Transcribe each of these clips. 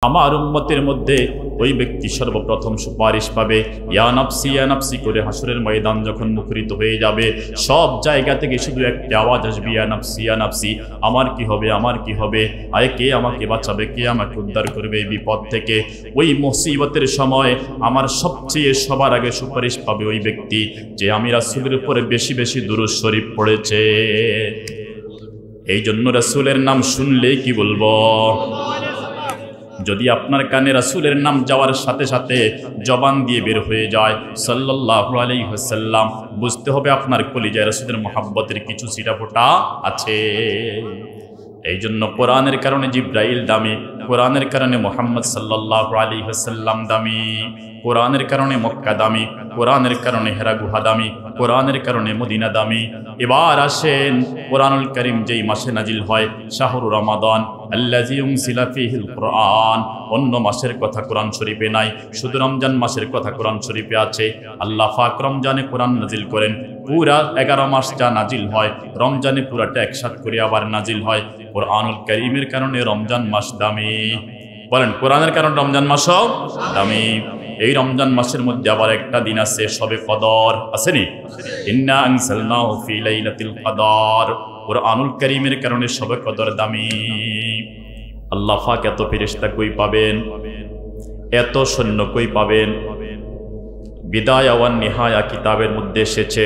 আমার উম্মতের মধ্যে ওই ব্যক্তি সর্বপ্রথম সুপারিশ পাবে ইয়া নাফসি করে হাসরের ময়দান যখন মুখরিত হয়ে যাবে, সব জায়গা থেকে শুধু একটা আওয়াজ আসবে ইয়া নাফসি, আমার কি হবে, আমার কি হবে, আয় কে আমাকে বাঁচাবে, কে আমাকে উদ্ধার করবে এই বিপদ থেকে। ওই মুসিবতের সময় আমার সবচেয়ে সবার আগে সুপারিশ পাবে ওই ব্যক্তি যে আমি রাসূলের উপরে বেশি বেশি দুরূদ শরীফ পড়েছে। এই জন্য রাসূলের নাম শুনলেই কি বলবো? যদি আপনার কানে রাসূলের নাম যাওয়ার সাথে সাথে জবান দিয়ে বের হয়ে যায় সাল্লাল্লাহু আলাইহি ওয়াসাল্লাম, বুঝতে হবে আপনার কলিজায় রাসূলের মুহাব্বতের কিছু ছিটাফোঁটা আছে। এই জন্য কোরআনের কারণে জিব্রাইল দামি, কোরআনের কারণে মুহাম্মদ সাল্লাল্লাহু আলাইহি ওয়াসাল্লাম দামি, কোরআনের কারণে মক্কা দামি, কোরআনের কারণে হেরা গুহা দামি, কোরআনের কারণে মদিনা দামি। এবার আসেন কোরআনুল কারীম যেই মাসে নাজিল হয় শাহরুর রমাদান আল্লাযী উনজিলা ফীহিল কুরআন, অন্য মাসের কথা কোরআন শরীফে নাই, শুধু রমজান মাসের কথা কোরআন শরীফে আছে। আল্লাহ পাক রমজানে কোরআন নাজিল করেন, পুরা 11 মাস যা নাজিল হয় রমজানে পুরাটা একসাথ করে আবার নাজিল হয়। কোরআনুল কারীমের কারণে রমজান মাস দামি। বলেন কোরআনের কারণে রমজান মাসও দামি। এই রমজান মাসের মধ্যে আবার একটা দিন আছে শবে কদর, আসেনি? ইন্না আনজালনাহু ফি লাইলাতিল কদর। কোরআনুল কারীমের কারণে শবে কদর দামি। আল্লাহ পাক এত ফেরেশতা কই পাবেন, এত সৈন্য কই পাবেন? বিদায়া ওয়ান নিহায়া কিতাবের মধ্যে এসেছে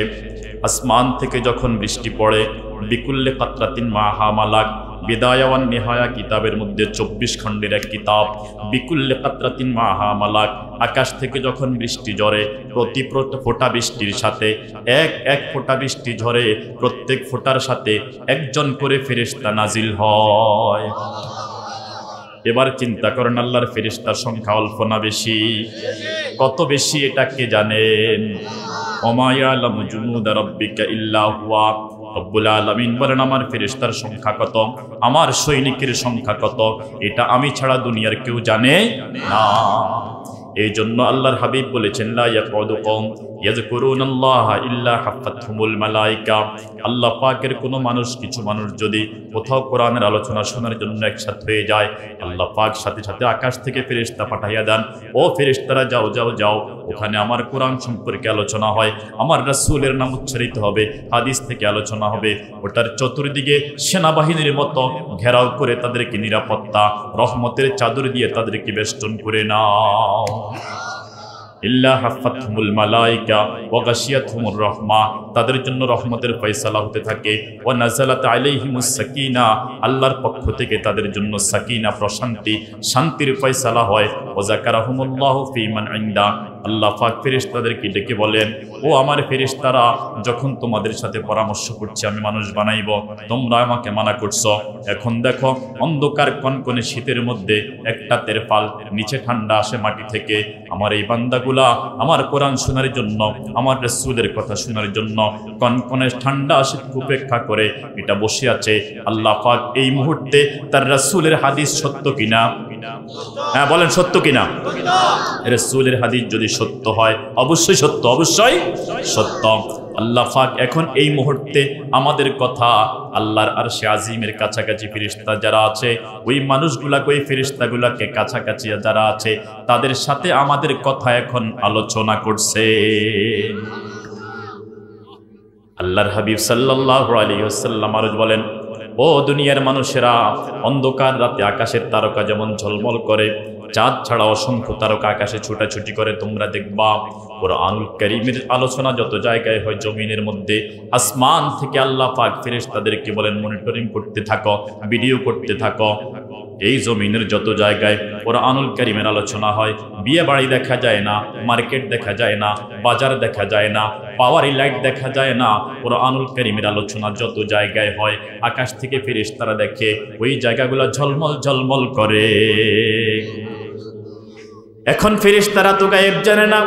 আসমান থেকে যখন বৃষ্টি পড়ে বিকুল্লে কাতরাতিন মাহা মালাক। বিদায়া ওয়ান নিহায়া কিতাবের মধ্যে 24 খণ্ডের এক কিতাব, বিকুল্লে কাতরাতিন মাহা মালাক। আকাশ থেকে যখন বৃষ্টি ঝরে প্রতি ফোঁটা বৃষ্টির সাথে এক ফোঁটা বৃষ্টি ঝরে, প্রত্যেক ফোঁটার সাথে একজন করে ফেরেশতা নাজিল হয়। এবার চিন্তা করেন আল্লাহর ফেরেশতার সংখ্যা অল্প না বেশি? কত বেশি এটা কে জানেন? ওমা ইয়ালামু জুনুদা রাব্বিকা ইল্লা হুয়া। রব্বুল আলামিন বলেন আমার ফেরেশতার সংখ্যা কত, আমার সৈনিকের সংখ্যা কত, এটা আমি ছাড়া দুনিয়ার কেউ জানে না। এই জন্য আল্লাহর হাবিব বলেছেন লা ইয়াকুদু কওম ইয়াযকুরুনাল্লাহা ইল্লা হাফাতহুমুল মালায়েকা। আল্লাহ পাকের কোনো মানুষ, কিছু মানুষ যদি কোথাও কোরআনের আলোচনা শোনার জন্য একসাথে হয়ে যায়, আল্লাহ পাক সাথে সাথে আকাশ থেকে ফেরেশতা পাঠাইয়া দেন, ও ফেরেশতারা যাও যাও যাও, ওখানে আমার কোরআন সম্পর্কে আলোচনা হয়, আমার রাসূলের নাম উচ্চারিত হবে, হাদিস থেকে আলোচনা হবে। ওটার চতুর্দিকে সেনাবাহিনীর মতো ঘেরাও করে তাদেরকে নিরাপত্তা রহমতের চাদর দিয়ে তাদেরকে বেষ্টন করে নাও। ইল্লা হাফাতহুমুল মালায়েকা ওয়া গাশিয়াতহুমুর রাহমা, তাদের জন্য রহমতের ফয়সালা হতে থাকে। ওয়া নাযালাত আলাইহিমুস সাকিনা, আল্লাহর পক্ষ থেকে তাদের জন্য সাকিনা প্রশান্তি, শান্তির ফয়সালা হয়। ওয়া যাকারাহুমুল্লাহু ফী মান ইনদা, আল্লাহ পাক ফেরেশতাদেরকে ডেকে বলেন ও আমার ফেরেশতারা, যখন তোমাদের সাথে পরামর্শ করছি আমি মানুষ বানাইব, তোমরা আমাকে মানা করছো। এখন দেখো অন্ধকার কনকনে শীতের মধ্যে একটা তেরপাল নিচে ঠান্ডা আসে মাটি থেকে, আমার এই বান্দাগুলা আমার কোরআন শোনার জন্য, আমার রাসূলের কথা শোনার জন্য কনকনে ঠান্ডা শীত উপেক্ষা করে এটা বসে আছে। আল্লাহ পাক এই মুহূর্তে তার রাসূলের হাদিস সত্য কিনা? হ্যাঁ বলেন সত্য কিনা? রাসূলের হাদিস যদি সত্য হয়, অবশ্যই সত্য, অবশ্যই সত্য। আল্লাহ পাক এখন এই মুহূর্তে আমাদের কথা আল্লাহর আরশে আজিমের কাছাকাছি ফেরেশতা যারা আছে, ওই মানুষগুলাকে, ওই ফেরেশতাগুলাকে কাছাকাছি যারা আছে তাদের সাথে আমাদের কথা এখন আলোচনা করছে। আল্লাহর হাবিব সাল্লাল্লাহু আলাইহি ওয়াসাল্লাম আরো বলেন, ও দুনিয়ার মানুষেরা, অন্ধকার রাতে আকাশের তারকা যেমন ঝলমল করে, চাঁদ ছাড়া অসংখ্য তারকা আকাশে ছোটাছুটি করে, তোমরা দেখবা কোরআনুল কারীমের আলোচনা যত জায়গায় হয় জমিনের মধ্যে, আসমান থেকে আল্লাহ পাক ফেরেশতাদেরকে বলেন মনিটরিং করতে থাকো, ভিডিও করতে থাকো। এই জমিনের যত জায়গায় কোরআনুল কারীমের আলোচনা হয়, বিয়ে বাড়ি দেখা যায় না, মার্কেট দেখা যায় না, বাজার দেখা যায় না, পাওয়ার লাইট দেখা যায় না, কোরআনুল কারীমের আলোচনা যত জায়গায় হয় আকাশ থেকে ফেরেশতারা দেখে, ওই জায়গাগুলো ঝলমল ঝলমল করে। এখন ফেরেশতারা তো গায়েব জানে না,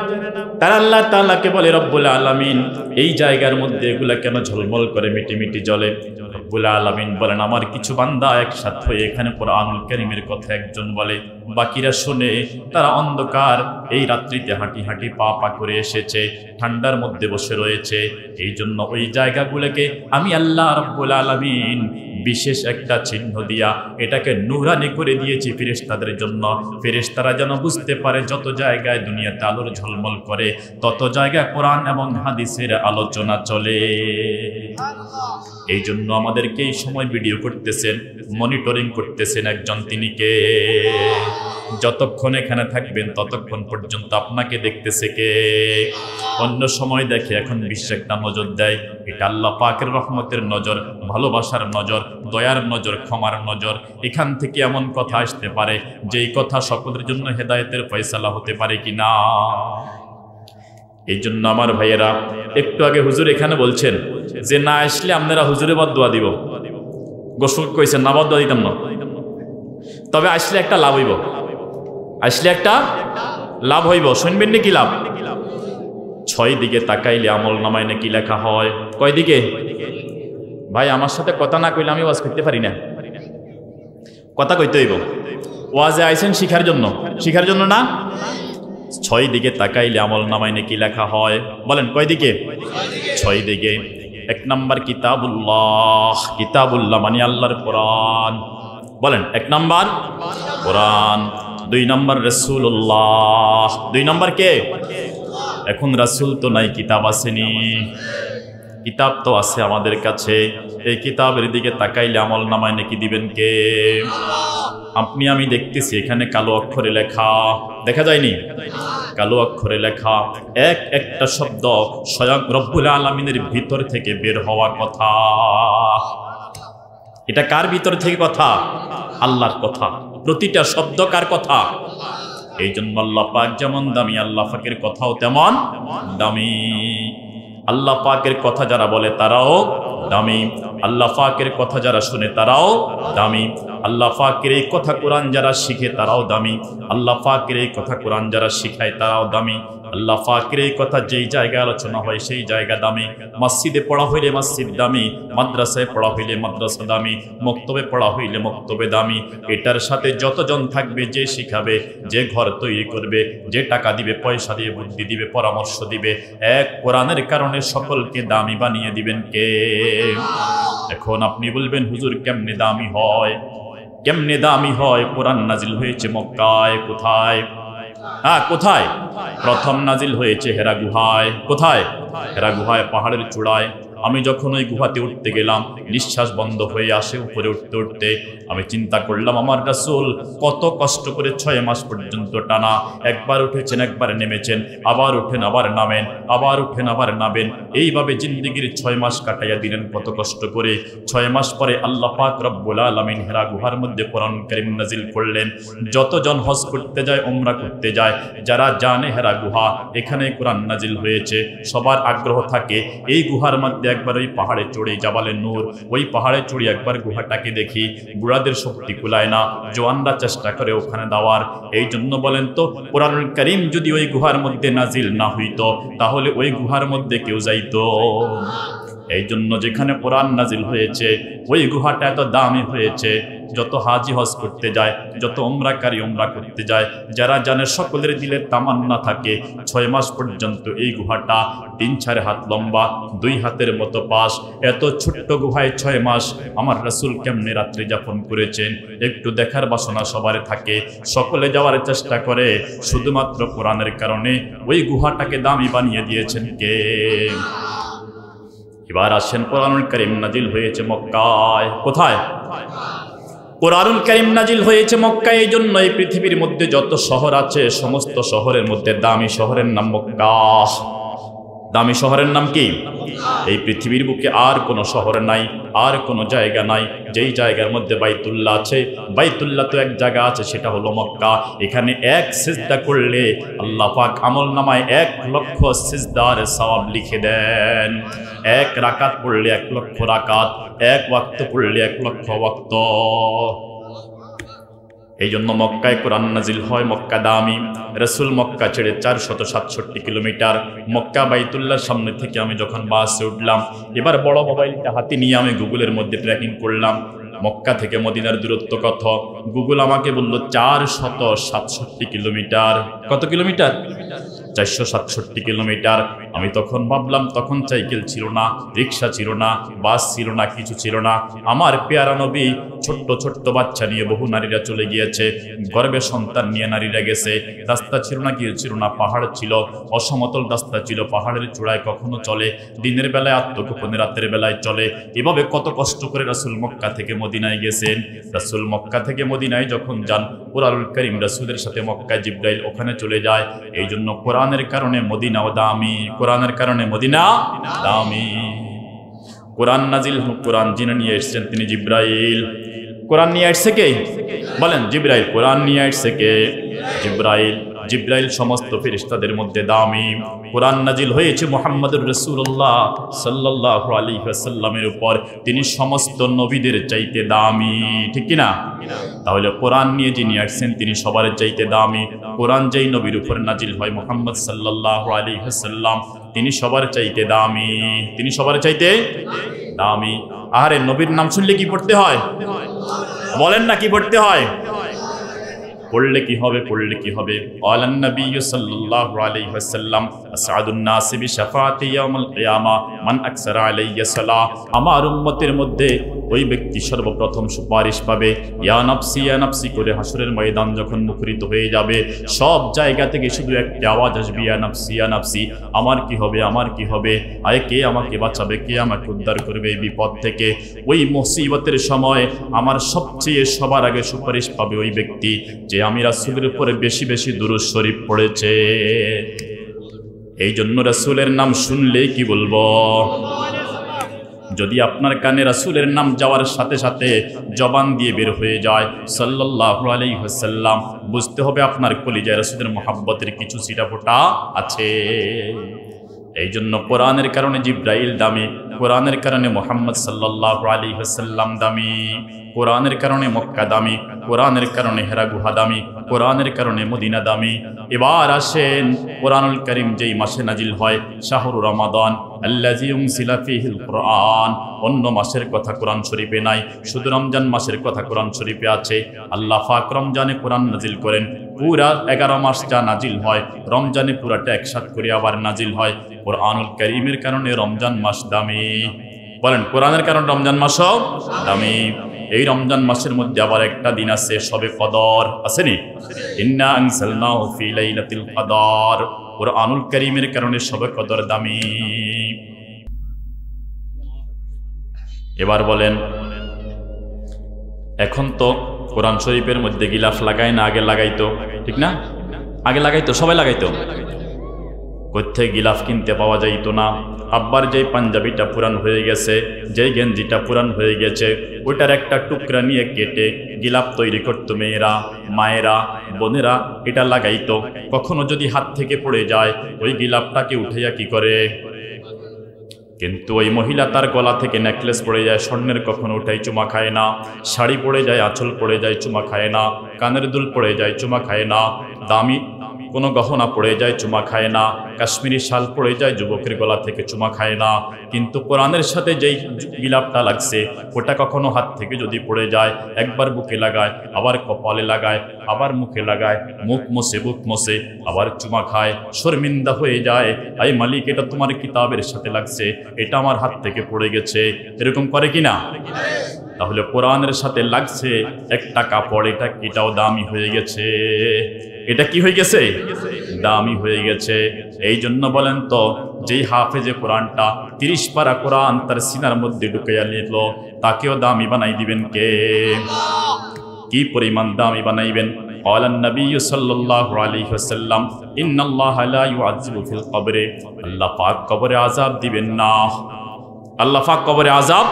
তারা আল্লাহ তাআলাকে বলে রব্বুল আলামিন এই জায়গার মধ্যে এগুলা কেন ঝলমল করে, মিটি মিটি জ্বলে? রব্বুল আলামিন বলেন আমার কিছু বান্দা একসাথে হয়ে এখানে কোরআনুল কারীমের কথা একজন বলে, বাকিরা শুনে, তারা অন্ধকার এই রাত্রিতে হাঁটি হাঁটি পা পা করে এসেছে, ঠান্ডার মধ্যে বসে রয়েছে। এই জন্য ওই জায়গাগুলোকে আমি আল্লাহ রব্বুল আলামিন বিশেষ একটা চিহ্ন দিয়া এটাকে নূরানি করে দিয়েছি ফেরেশতাদের জন্য। ফেরেশতারা যেন বুঝতে পারে যত জায়গায় দুনিয়াতে আলোর ঝলমল করে তত জায়গায় কোরআন এবং হাদিসের আলোচনা চলে। এই জন্য আমাদেরকে এই সময় ভিডিও করতেছেন, মনিটরিং করতেছেন একজন, তিনি কে? যতক্ষণ এখানে থাকবেন ততক্ষণ পর্যন্ত আপনাকে দেখতেছে কে? অন্য সময় দেখে, এখন বিশ্বে একটা নজর দেয়। এটা আল্লাহ পাকের রহমতের নজর, ভালোবাসার নজর, দয়ার নজর, ক্ষমার নজর। এখান থেকে এমন কথা আসতে পারে যেই কথা সকলের জন্য হেদায়েতের ফয়সালা হতে পারে কিনা। এই জন্য আমার ভাইয়েরা, একটু আগে হুজুর এখানে বলছেন যে না আসলে আপনারা হুজুরে বদদুয়া দিব। গোসল কইছেন না, বদদুয়া দিতাম না, তবে আসলে একটা লাভ হইব, আসলে একটা লাভ হইব। শুনবেন না কি লাভ? 6 দিকে তাকাইলে আমল নামায় নাকি লেখা হয়। কয় দিকে? ভাই আমার সাথে কথা না কইলে আমি ওয়াজ করতে পারি না। কথা কইতে হইব। ওয়াজে আইছেন শিখার জন্য, শিখার জন্য না। 6 দিকে তাকাইলে আমল নামায় নাকি লেখা হয়। বলেন কয় দিকে? 6 দিকে। 1 নাম্বার কিতাবুল্লাহ, কিতাবুল্লাহ মানে আল্লাহর কোরআন। বলেন 1 নাম্বার কোরআন। 2 নাম্বার রাসূলুল্লাহ। 2 নাম্বার কে? এখন রাসূল তো নাই, কিতাব আসেনি। কিতাব তো আছে আমাদের কাছে। এই কিতাবের দিকে তাকাইলে আমল নামায় নাকি দিবেন কে? আপনি আমি দেখতেছি এখানে কালো অক্ষরে লেখা, দেখা যায়নি? কালো অক্ষরে লেখা একটা শব্দ স্বয়ং রব্বুল আলামিনের ভিতর থেকে বের হওয়া কথা। এটা কার ভিতর থেকে কথা? আল্লাহর কথা। প্রতিটা শব্দ কার কথা? এই জন্য আল্লাহ পাক যেমন দামি, আল্লাহ পাকের কথাও তেমন দামি। আল্লাহ পাকের কথা যারা বলে তারাও দামি, আল্লাহ পাকের কথা যারা শুনে তারাও দামি, আল্লাহ পাকের এই কথা কোরআন যারা শিখে তারাও দামি, আল্লাহ পাকের এই কথা কোরআন যারা শিখায় তারাও দামি, আল্লাহ পাকের এই কথা যেই জায়গায় আলোচনা হয় সেই জায়গা দামি। মসজিদে পড়া হইলে মসজিদ দামি, মাদ্রাসায় পড়া হইলে মাদ্রাসা দামি, মক্তবে পড়া হইলে মক্তবে দামি। এটার সাথে যতজন থাকবে, যে শিখাবে, যে ঘর তৈরি করবে, যে টাকা দিবে, পয়সা দিয়ে, বুদ্ধি দিবে, পরামর্শ দিবে, এক কোরআনের কারণে সকলকে দামি বানিয়ে দিবেন কে? এখন আপনি বলবেন হুজুর কেমনে দামি হয়? কেমনে দামি হয়? কোরআন নাজিল হয়েছে মক্কায়। কোথায়? কোথায়? প্রথম নাজিল হয়েছে হেরা গুহায়। কোথায়? হেরা গুহায়, পাহাড়ের চূড়ায়। আমি যখন ওই গুহাতে উঠতে গেলাম, নিঃশ্বাস বন্ধ হয়ে আসে। উপরে উঠতে উঠতে আমি চিন্তা করলাম আমার রাসূল কত কষ্ট করে 6 মাস পর্যন্ত টানা একবার উঠেছেন, একবার নেমেছেন, আবার উঠেন, আবার নামেন, আবার উঠেন, আবার নামেন। এইভাবে জিন্দেগির 6 মাস কাটাইয়া দিলেন কত কষ্ট করে। 6 মাস পরে আল্লাহ পাক রব্বুল আলামিন হেরা গুহার মধ্যে কোরআন কারীম নাজিল করলেন। যতজন হজ করতে যায়, উমরা করতে যায়, যারা জানে হেরা গুহা এখানে কোরআন নাজিল হয়েছে, সবার আগ্রহ থাকে এই গুহার মধ্যে একবার ওই পাহাড়ে চড়ে, জাবালে নূর, ওই পাহাড়ে চড়ে একবার গুহাটাকে দেখি। বুড়াদের শক্তি কুলায় না, জওয়ানরা চেষ্টা করে ওখানে যাওয়ার। এই জন্য বলেন তো, কোরআনুল কারীম যদি ওই গুহার মধ্যে নাজিল না হইতো তাহলে ওই গুহার মধ্যে কেউ যাইতো? এই জন্য যেখানে কোরআন নাজিল হয়েছে ওই গুহাটা এত দামি হয়েছে। যত হাজি হজ করতে যায়, যত উমরাকারী উমরা করতে যায়, যারা জানে সকলের দিলের তামান্না থাকে 6 মাস পর্যন্ত এই গুহাটা 3-4 হাত লম্বা, 2 হাতের মতো পাশ, এত ছোট্ট গুহায় 6 মাস আমার রাসূল কেমনে রাত্রি যাপন করেছেন একটু দেখার বাসনা সবার থাকে। সকলে যাওয়ার চেষ্টা করে, শুধুমাত্র কোরআনের কারণে ওই গুহাটাকে দামি বানিয়ে দিয়েছেন কে? এবার আসেন, কোরআনুল কারীম নাজিল হয়েছে মক্কায়। কোথায়? কোরআনুল কারীম নাজিল হয়েছে মক্কায়। এই জন্য এই পৃথিবীর মধ্যে যত শহর আছে সমস্ত শহরের মধ্যে দামি শহরের নাম মক্কা। দামি শহরের নাম কি? এই পৃথিবীর বুকে আর কোনো শহর নাই, আর কোনো জায়গা নাই যেই জায়গার মধ্যে বাইতুল্লাহ আছে। বাইতুল্লাহ তো এক জায়গা আছে, সেটা হলো মক্কা। এখানে এক সিজদা করলে আল্লাহ পাক আমল নামায় 1 লক্ষ সিজদার সওয়াব লিখে দেন। 1 রাকাত পড়লে 1 লক্ষ রাকাত, 1 ওয়াক্ত পড়লে 1 লক্ষ ওয়াক্ত। এই জন্য মক্কায় কোরআন নাজিল হয়, মক্কা দামি। রাসূল মক্কা ছেড়ে 467 কিলোমিটার। মক্কা বাইতুল্লাহর সামনে থেকে আমি যখন বাসে উঠলাম, এবার বড় মোবাইলটা হাতে নিয়ে আমি গুগলের মধ্যে ট্র্যাকিং করলাম মক্কা থেকে মদিনার দূরত্ব কত। গুগল আমাকে বলল 467 কিলোমিটার। কত কিলোমিটার? 467 কিলোমিটার। আমি তখন ভাবলাম, তখন সাইকেল ছিল না, রিক্সা ছিল না, বাস ছিল না, কিছু ছিল না। আমার পেয়ারা নবী ছোট্ট ছোট্ট বাচ্চা নিয়ে বহু নারীরা চলে গিয়েছে, গর্ভে সন্তান নিয়ে নারীরা গেছে। রাস্তা ছিল না, কিছু ছিল না, পাহাড় ছিল, অসমতল রাস্তা ছিল, পাহাড়ের চূড়ায় কখনো চলে, দিনের বেলায় আত্মগোপনে, রাতের বেলায় চলে। এভাবে কত কষ্ট করে রাসূল মক্কা থেকে মদিনায় গেছেন। রাসূল মক্কা থেকে মদিনায় যখন যান, কুরআনুল কারীম রাসূলের সাথে মক্কায় জিবরাইল ওখানে চলে যায়। এই জন্য কোরআনের কারণে মদিনাও দামি, কোরআনের কারণে মদিনা দামি। কোরআন নাজিল, কোরআন যিনি নিয়ে এসেছেন তিনি জিবরাইল। কোরআন নিয়ে আসছে কে? বলেন জিবরাইল। কোরআন নিয়ে আসছে কে? জিবরাইল। জিবরাইল সমস্ত ফেরেশতাদের মধ্যে দামি। কোরআন নাজিল হয়েছে মুহাম্মদুর রাসূলুল্লাহ সাল্লাল্লাহু আলাইহি ওয়াসাল্লামের উপর, তিনি সমস্ত নবীদের চাইতে দামি, ঠিক কি না? তাহলে কোরআন নিয়ে যিনি আসছেন তিনি সবার চাইতে দামি। কোরআন যেই নবীর উপর নাজিল হয় মুহাম্মদ সাল্লাল্লাহু আলাইহি ওয়াসাল্লাম, তিনি সবার চাইতে দামি, তিনি সবার চাইতে দামি। আরে নবীর নাম শুনলে কি পড়তে হয়? বলেন না, কি পড়তে হয়? পড়লে কি হবে? পড়লে কি হবে? আলান নবী সাল্লাল্লাহু আলাইহি ওয়াসাল্লাম আসআদুন নাস বিশাফাতি ইয়াউমুল কিয়ামা মান আকসারা আলাইয়া সালাহ। আমার উম্মতের মধ্যে ওই ব্যক্তি সর্বপ্রথম সুপারিশ পাবে, ইয়া নাফসি করে হাসরের ময়দান যখন মুখরিত হয়ে যাবে, সব জায়গা থেকে শুধু একটা আওয়াজ আসবে, ইয়া নাফসি, আমার কি হবে, আমার কি হবে, আয় কে আমাকে বাঁচাবে, কে আমাকে উদ্ধার করবে এই বিপদ থেকে। ওই মুসিবতের সময় আমার সবচেয়ে সবার আগে সুপারিশ পাবে ওই ব্যক্তি যে আমি রাসূলের উপরে বেশি বেশি দুরূদ শরীফ পড়েছে। এই জন্য রাসূলের নাম শুনলেই কি বলবো? যদি আপনার কানে রাসূলের নাম যাওয়ার সাথে সাথে জবান দিয়ে বের হয়ে যায় সাল্লাল্লাহু আলাইহি ওয়াসাল্লাম, বুঝতে হবে আপনার কলিজায় রাসূলের মুহাব্বতের কিছু ছিটাফোঁটা আছে। এই জন্য কোরআনের কারণে জিবরাইল দামি, কোরআনের কারণে মুহাম্মদ সাল্লাল্লাহু আলাইহি ওয়াসাল্লাম দামি, কোরআনের কারণে মক্কা দামি, কোরআনের কারণে হেরা গুহা দামি, কোরআনের কারণে মদিনা দামি। এবার আসেন কোরআনুল কারীম যেই মাসে নাজিল হয়, শাহরু রমাদান আল্লাযী উনজিলা ফীহিল কোরআন। অন্য মাসের কথা কোরআন শরীফে নাই, শুধু রমজান মাসের কথা কোরআন শরীফে আছে। আল্লাহ পাক রমজানে কোরআন নাজিল করেন, পুরা 11 মাস যা নাজিল হয় রমজানে পুরাটা একসাথ করে আবার নাজিল হয়। কোরআনুল কারীমের কারণে রমজান মাস দামি। বলেন কোরআনের কারণে রমজান মাসও দামি। এই রমজান মাসের মধ্যে আবার একটা দিন আছে শবে কদর, আসেনি? ইন্না আনসালনাহু ফি লাইলাতিল কদর। কোরআনুল কারীমের কারণে শবে কদর দামি। এবার বলেন, এখন তো কোরআন শরীফের মধ্যে গিলাফ লাগায় না, আগে লাগাইতো, ঠিক না? আগে লাগাইতো, সবাই লাগাইতো। কোথায় গিলাফ কিনতে পাওয়া যাইতো না। আব্বার যেই পাঞ্জাবিটা পুরান হয়ে গেছে, যেই গেঞ্জিটা পুরান হয়ে গেছে, ওইটার একটা টুকরা নিয়ে কেটে গিলাফ তৈরি করতো মেয়েরা, মায়েরা, বোনেরা, এটা লাগাইতো। কখনো যদি হাত থেকে পড়ে যায় ওই গিলাফটাকে উঠাইয়া কি করে? কিন্তু ওই মহিলা তার গলা থেকে নেকলেস পড়ে যায় স্বর্ণের, কখনো উঠাই চুমা খায় না। শাড়ি পড়ে যায়, আঁচল পড়ে যায়, চুমা খায় না। কানের দুল পড়ে যায়, চুমা খায় না। দামি কোনো গহনা পড়ে যায়, চুমা খায় না। কাশ্মীরি শাল পড়ে যায়, যুবকের গলা থেকে চুমা খায় না। কিন্তু কোরআনের সাথে যেই গিলাফটা লাগছে ওটা কখনো হাত থেকে যদি পড়ে যায়, একবার বুকে লাগায়, আবার কপালে লাগায়, আবার মুখে লাগায়, মুখ মোছে, বুক মোছে, আবার চুমা খায়, শর্মিন্দা হয়ে যায়, আই মালিক এটা তোমার কিতাবের সাথে লাগছে, এটা আমার হাত থেকে পড়ে গেছে। এরকম করে কিনা? তাহলে কোরআনের সাথে লাগছে একটা কাপড়, এটাও দামি হয়ে গেছে। এটা কি হয়ে গেছে? দামি হয়ে গেছে। এই জন্য বলেন তো, যেই হাফেজে কোরআনটা 30 পারা কোরআন তার সিনার মধ্যে ঢুকাইয়া নিল, তাকেও দামি বানাই দিবেন কে? কি পরিমাণ দামি বানাইবেন? ক্বালান নবী সাল্লাল্লাহু আলাইহি ওয়াসাল্লাম, ইন্নাল্লাহা লা ইউআযিবু ফিল কবরে। আল্লাহ পাক কবরে আযাব দিবেন না, আল্লাহ পাক কবরে আযাব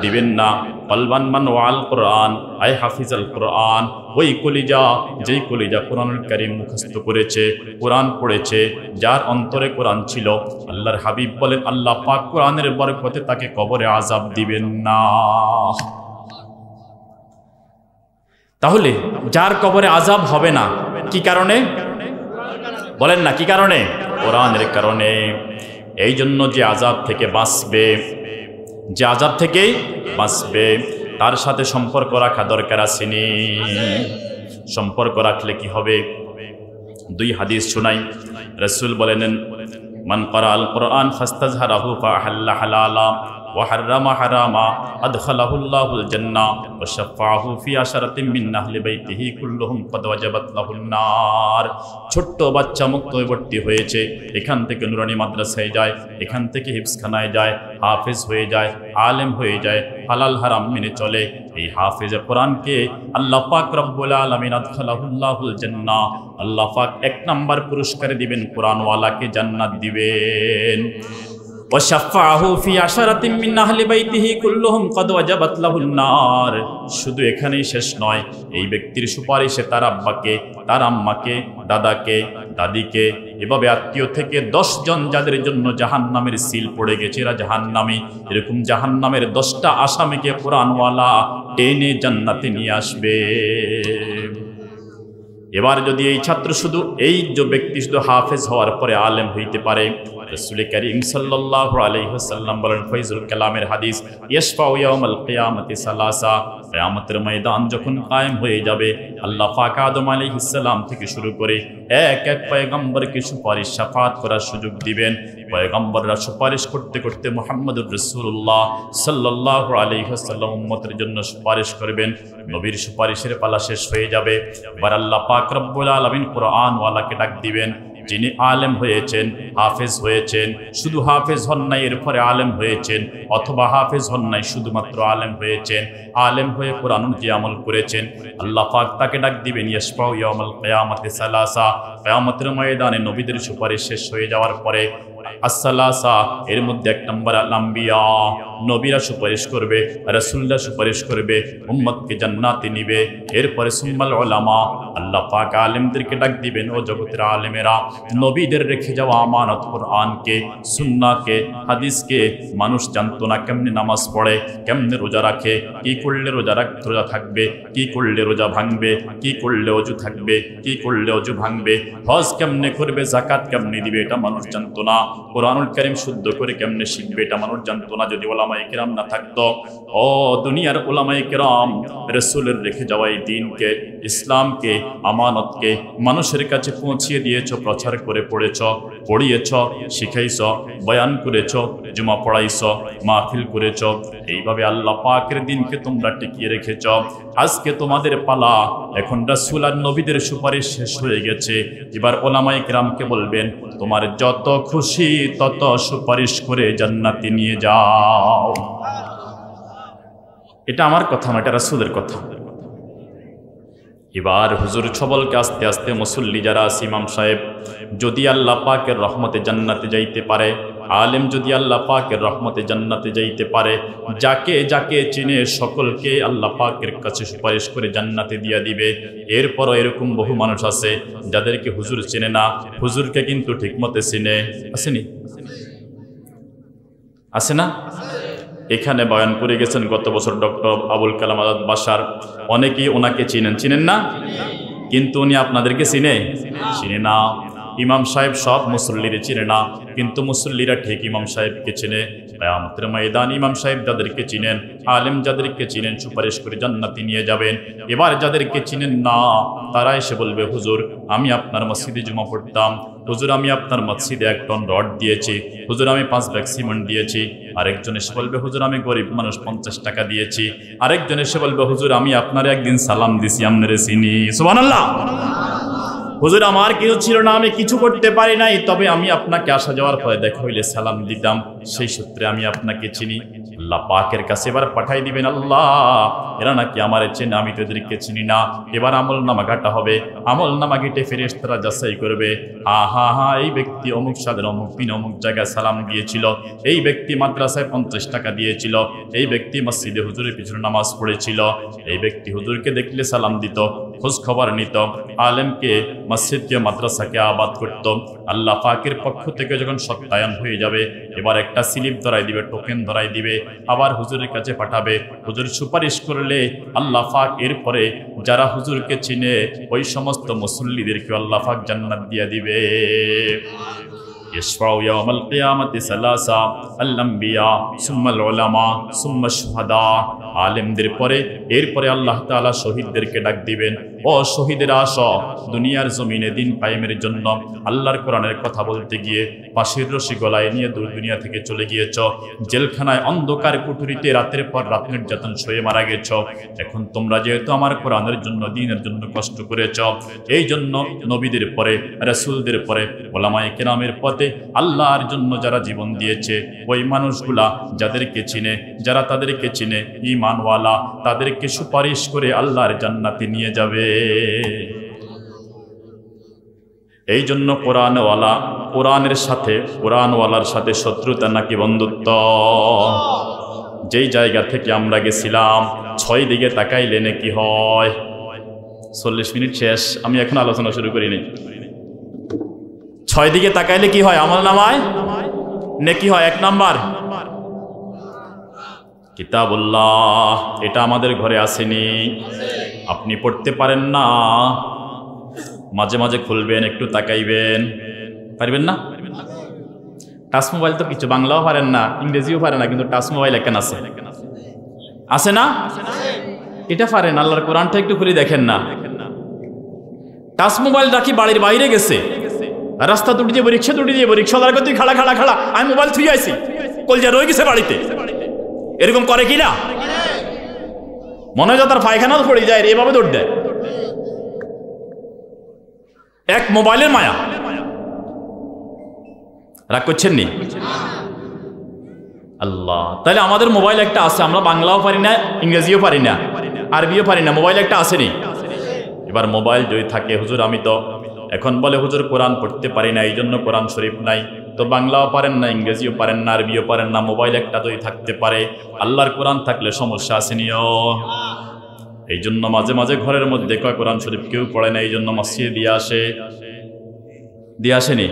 দিবেন না। কলবান মান ওয়াল কোরআন, আই হাফিজাল কোরআন, ওই কলিজা যেই কলিজা কোরআনুল কারীম মুখস্থ করেছে, কোরআন পড়েছে, যার অন্তরে কোরআন ছিল, আল্লাহর হাবিব বলেন আল্লাহ পাক কোরআনের বরকতে তাকে কবরে আযাব দিবেন না। তাহলে যার কবরে আযাব হবে না, কি কারণে? বলেন না, কি কারণে? কোরআনের কারণে। এই জন্য যে আযাব থেকে বাঁচবে, যে আযাব থেকে বাঁচবে, তার সাথে সম্পর্ক রাখা দরকার আসেনি। সম্পর্ক রাখলে কি হবে? 2 হাদিস শোনাই। রাসূল বলেন, মান ক্বারাআল কুরআন ফাস্তাযহারাহু ফাআহাল্লা হালালা ওয়া হাররামা হারামা আদখালাহুল্লাহুল জান্নাহ ওয়া শাফাআহু ফি আশারাতিন মিন আহলি বাইতিহি কুল্লুহুম ক্বাদ ওয়াজাবাত লাহুন নার। ছোট্ট বাচ্চা মুক্তবর্তী হয়েছে, এখান থেকে নুরানি মাদ্রাসায় যায়, এখান থেকে হিফজখানায় যায়, হাফেজ হয়ে যায়, আলেম হয়ে যায়, হালাল হারাম মেনে চলে। এই হাফেজে কোরআনকে আল্লাহ পাক রব্বুল আলামিন আদখালাহুল্লাহুল জান্নাহ, আল্লাহ পাক 1 নাম্বার পুরস্কার দিবেন, কোরআনওয়ালাকে জান্নাত দিবেন। ওয়াশাফাআহু ফি আশারাতিন মিন আহলি বাইতিহি কুল্লুহুম ক্বাদ ওয়াজাবাত লাহুন নার। শুধু এখানেই শেষ নয়, এই ব্যক্তির সুপারিশে তার আব্বাকে, তার আম্মাকে, দাদাকে, দাদিকে, এভাবে আত্মীয় থেকে 10 জন যাদের জন্য জাহান্নামের সিল পড়ে গেছে, এরা জাহান্নামী, এরকম জাহান্নামের 10টা আসামিকে কোরআনওয়ালা টেনে জান্নাতে নিয়ে আসবে। এবার যদি এই ছাত্র শুধু এই যে ব্যক্তি শুধু হাফেজ হওয়ার পরে আলেম হইতে পারে, রাসূল করিম সাল্লাল্লাহু আলাইহি ওয়াসাল্লাম বলেন ফয়জুল কালামের হাদিস, ইয়াশফাউ ইয়াউমাল কিয়ামতি সালাসা, কিয়ামতের ময়দান যখন কায়েম হয়ে যাবে, আল্লাহ পাক আদম আলাইহিস সালাম থেকে শুরু করে এক এক পয়গম্বরকে সুপারিশ শাফাত করার সুযোগ দিবেন। পয়গম্বররা সুপারিশ করতে করতে মুহাম্মদুর রাসূলুল্লাহ সাল্লাল্লাহু আলাইহি ওয়াসাল্লাম উম্মতের জন্য সুপারিশ করবেন। নবীর সুপারিশের পালা শেষ হয়ে যাবে, এবার আল্লাহ পাক রব্বুল আলামিন কোরআনওয়ালাকে ডাক দিবেন, যিনি আলেম হয়েছেন, হাফেজ হয়েছেন, শুধু হাফেজ হন নাই এরপরে আলেম হয়েছেন, অথবা হাফেজ হন নাই শুধুমাত্র আলেম হয়েছেন, আলেম হয়ে কোরআন অনুযায়ী আমল করেছেন, আল্লাহ পাক তাকে ডাক দিবেন ইয়াশফাউ ইয়াউমাল কিয়ামতি সালাসা, কিয়ামতের ময়দানে নবীদের সুপারিশ শেষ হয়ে যাওয়ার পরে আসসালাসা, এর মধ্যে 1 নম্বর আল আম্বিয়া, নবীরা সুপারিশ করবে, রাসূলরা সুপারিশ করবে, উম্মতকে জান্নাতে নিবে। এরপরে সুম্মাল উলামা, আল্লাহ পাক আলেমদেরকে ডাক দিবেন, ও জগতের আলেমেরা, নবীদের রেখে যাওয়া আমানত কোরআনকে, সুন্নাহকে, হাদিসকে মানুষ জানতো না, কেমনে নামাজ পড়ে, কেমনে রোজা রাখে, কি করলে রোজা থাকবে, কি করলে রোজা ভাঙবে, কি করলে ওযু থাকবে, কি করলে ওযু ভাঙবে, হজ কেমনে করবে, যাকাত কেমনে দিবে, এটা মানুষ জানতো না। কোরআনুল কারীম শুদ্ধ করে কেমনে শিখবে, এটা মানুষ জানতো না। যদি উলামায়ে কেরাম না থাকতো, ও দুনিয়ার উলামায়ে কেরাম রাসূলের রেখে যাওয়া এই দ্বীনকে, ইসলামকে, আমানতকে মানুষের কাছে পৌঁছিয়ে দিয়েছ, প্রচার করে পড়িয়েছ, শিখাইছ, বয়ান করেছ, জুমা পড়াইছ, মাহফিল করেছ, এইভাবে আল্লাহ পাকের দ্বীনকে তোমরা টিকিয়ে রেখেছ। আজকে তোমাদের পালা, এখন রাসূল আর নবীদের সুপারিশ শেষ হয়ে গেছে, এবার উলামায়ে কেরামকে বলবেন তোমার যত খুশি তত সুপারিশ করে জান্নাতে নিয়ে যাও। এটা আমার কথা না, এটা রাসূলের কথা। এবার হুজুর ছবলকে আস্তে আস্তে মুসল্লি যারা আছে, ইমাম সাহেব যদি আল্লাহ পাকের রহমতে জান্নাতে যাইতে পারে, আলেম যদি আল্লাহ পাকের রহমতে জান্নাতে যাইতে পারে, যাকে যাকে চিনে সকলকে আল্লাহ পাকের কাছে সুপারিশ করে জান্নাতে দিয়া দিবে। এরপরও এরকম বহু মানুষ আছে যাদেরকে হুজুর চেনে না, হুজুরকে কিন্তু ঠিকমতো চিনে, আসেনি? আছে না? এখানে বয়ান করে গেছেন গত বছর ডক্টর আবুল কালাম আজাদ বাশার, অনেকেই ওনাকে চিনেন না, কিন্তু উনি আপনাদেরকে চিনে না। ইমাম সাহেব সব মুসল্লিরে চিনে না, কিন্তু মুসল্লিরা ঠিক ইমাম সাহেবকে চিনে। কিয়ামতের ময়দান ইমাম সাহেব যাদেরকে চিনেন, আলেম যাদেরকে চিনেন, সুপারিশ করে জান্নাতে নিয়ে যাবেন। এবার যাদেরকে চিনেন না, তারা এসে বলবে হুজুর আমি আপনার মসজিদে জুমা পড়তাম, হুজুর আমি আপনার মসজিদে 1 টন রড দিয়েছি, হুজুর আমি 5 ব্যাগ সিমেন্ট দিয়েছি। আরেকজন এসে বলবে হুজুর আমি গরিব মানুষ 50 টাকা দিয়েছি। আরেকজন এসে বলবে হুজুর আমি আপনার একদিন সালাম দিছি, আপনারে চিনি। সুবহানাল্লাহ। হুজুর আমার কিছু ছিল না, আমি কিছু করতে পারি নাই, তবে আমি আপনাকে আসা যাওয়ার পরে দেখা হইলে সালাম দিতাম, সেই সূত্রে আমি আপনাকে চিনি। আল্লাহ পাকের কাছে এবার পাঠাই দিবেন, আল্লাহ এরা নাকি আমারে চেনে, আমি তো এদেরকে চিনি না। এবার আমল নামা ঘাটা হবে, আমল নামা ঘেটে ফেরেশতারা যাচাই করবে, হা এই ব্যক্তি অমুক সাদের অমুক দিন অমুক জায়গায় সালাম দিয়েছিল, এই ব্যক্তি মাদ্রাসায় 50 টাকা দিয়েছিল, এই ব্যক্তি মসজিদে হুজুরের পিছনে নামাজ পড়েছিল, এই ব্যক্তি হুজুরকে দেখলে সালাম দিত, খোঁজ খবর নিত, আলেমকে, মসজিদকে, মাদ্রাসাকে আবাদ করত। আল্লাহ পাকের পক্ষ থেকে যখন সত্যায়ন হয়ে যাবে, এবার একটা স্লিপ ধরাই দিবে, টোকেন ধরাই দিবে, আবার হুজুরের কাছে পাঠাবে। হুজুর সুপারিশ করলে আল্লাহ পাক এরপরে যারা হুজুরকে চিনে ওই সমস্ত মুসল্লিদেরকে আল্লাহ পাক জান্নাত দিয়ে দিবে। ইশফাউ ইয়াওমাল কিয়ামাতি সালাসা আল আম্বিয়া সুম্মাল উলামা সুম্মা শুহাদা। আলেমদের পরে এরপরে আল্লাহ তাআলা শহীদদেরকে ডাক দিবেন, ও শহীদেরা আসো, দুনিয়ার জমিনে দিন কায়েমের জন্য আল্লাহর কোরআনের কথা বলতে গিয়ে ফাঁসির রশি গলায় নিয়ে দূর দুনিয়া থেকে চলে গিয়েছ, জেলখানায় অন্ধকার কুঠুরিতে রাতের পর রাত নির্যাতন সয়ে মারা গেছ। এখন তোমরা যেহেতু আমার কোরআনের জন্য দ্বীনের জন্য কষ্ট করেছ, এই জন্য নবীদের পরে রাসূলদের পরে উলামায়ে কেরামের পথে আল্লাহর জন্য যারা জীবন দিয়েছে ওই মানুষগুলা যাদেরকে চিনে, যারা তাদেরকে চিনে ঈমানওয়ালা, তাদেরকে সুপারিশ করে আল্লাহর জান্নাতে নিয়ে যাবে। এই জন্য কোরআনওয়ালা কোরআনের সাথে কোরআনওয়ালার সাথে শত্রুতা নাকি বন্ধুত্ব? যেই জায়গা থেকে আমরা গেছিলাম 6 দিকে তাকাইলে নাকি হয়। 40 মিনিট শেষ, আমি এখন আলোচনা শুরু করিনি। 6 দিকে তাকাইলে কি হয়? আমলনামায় নেকি হয়। 1 নাম্বার কিতাবুল্লাহ, এটা আমাদের ঘরে আসেনি, আপনি পড়তে পারেন না, মাঝে মাঝে খুলবেন, একটু তাকাইবেন, পারবেন না? টাচ মোবাইল তো কিছু বাংলাও পারেন না, ইংরেজিও পারেন না, কিন্তু টাচ মোবাইল একখান আছে, আছে না? এটা পারেন, আল্লাহর কোরআনটা একটু খুলে দেখেন না। টাচ মোবাইল রাখি বাড়ির বাইরে গেছে, রাস্তা দুটি দিয়ে রিক্সা দুটি দিয়ে রিক্সাওয়ালার তুই খাড়া খাড়া খাড়া, আমি মোবাইল থুই আইছি, কলজা রয়ে গেছে বাড়িতে। এরকম করে কিনা? মনে হয় তার পায়খানাও পড়ে যায়, এভাবে দৌড় দেয়। এক মোবাইলের মায়া, রাগ করছেন নি? আল্লাহ, তাহলে আমাদের মোবাইল একটা আছে, আমরা বাংলাও পারি না, ইংরেজিও পারি না, আরবিও পারি না, মোবাইল একটা আসেনি। এবার মোবাইল যদি থাকে, হুজুর আমি তো এখন বলে হুজুর কোরআন পড়তে পারি না, এই জন্য কোরআন শরীফ নাই, তো বাংলাও পারেন না, ইংরেজিও পারেন না, আরবিও পারেন না, মোবাইল একটা যদি থাকতে পারে, আল্লাহর কোরআন থাকলে সমস্যা আসেনিও। এই জন্য মাঝে মাঝে ঘরের মধ্যে কয় কোরআন শরীফ কেউ পড়ে না, এই জন্য মসজিদে দিয়ে আসেনি।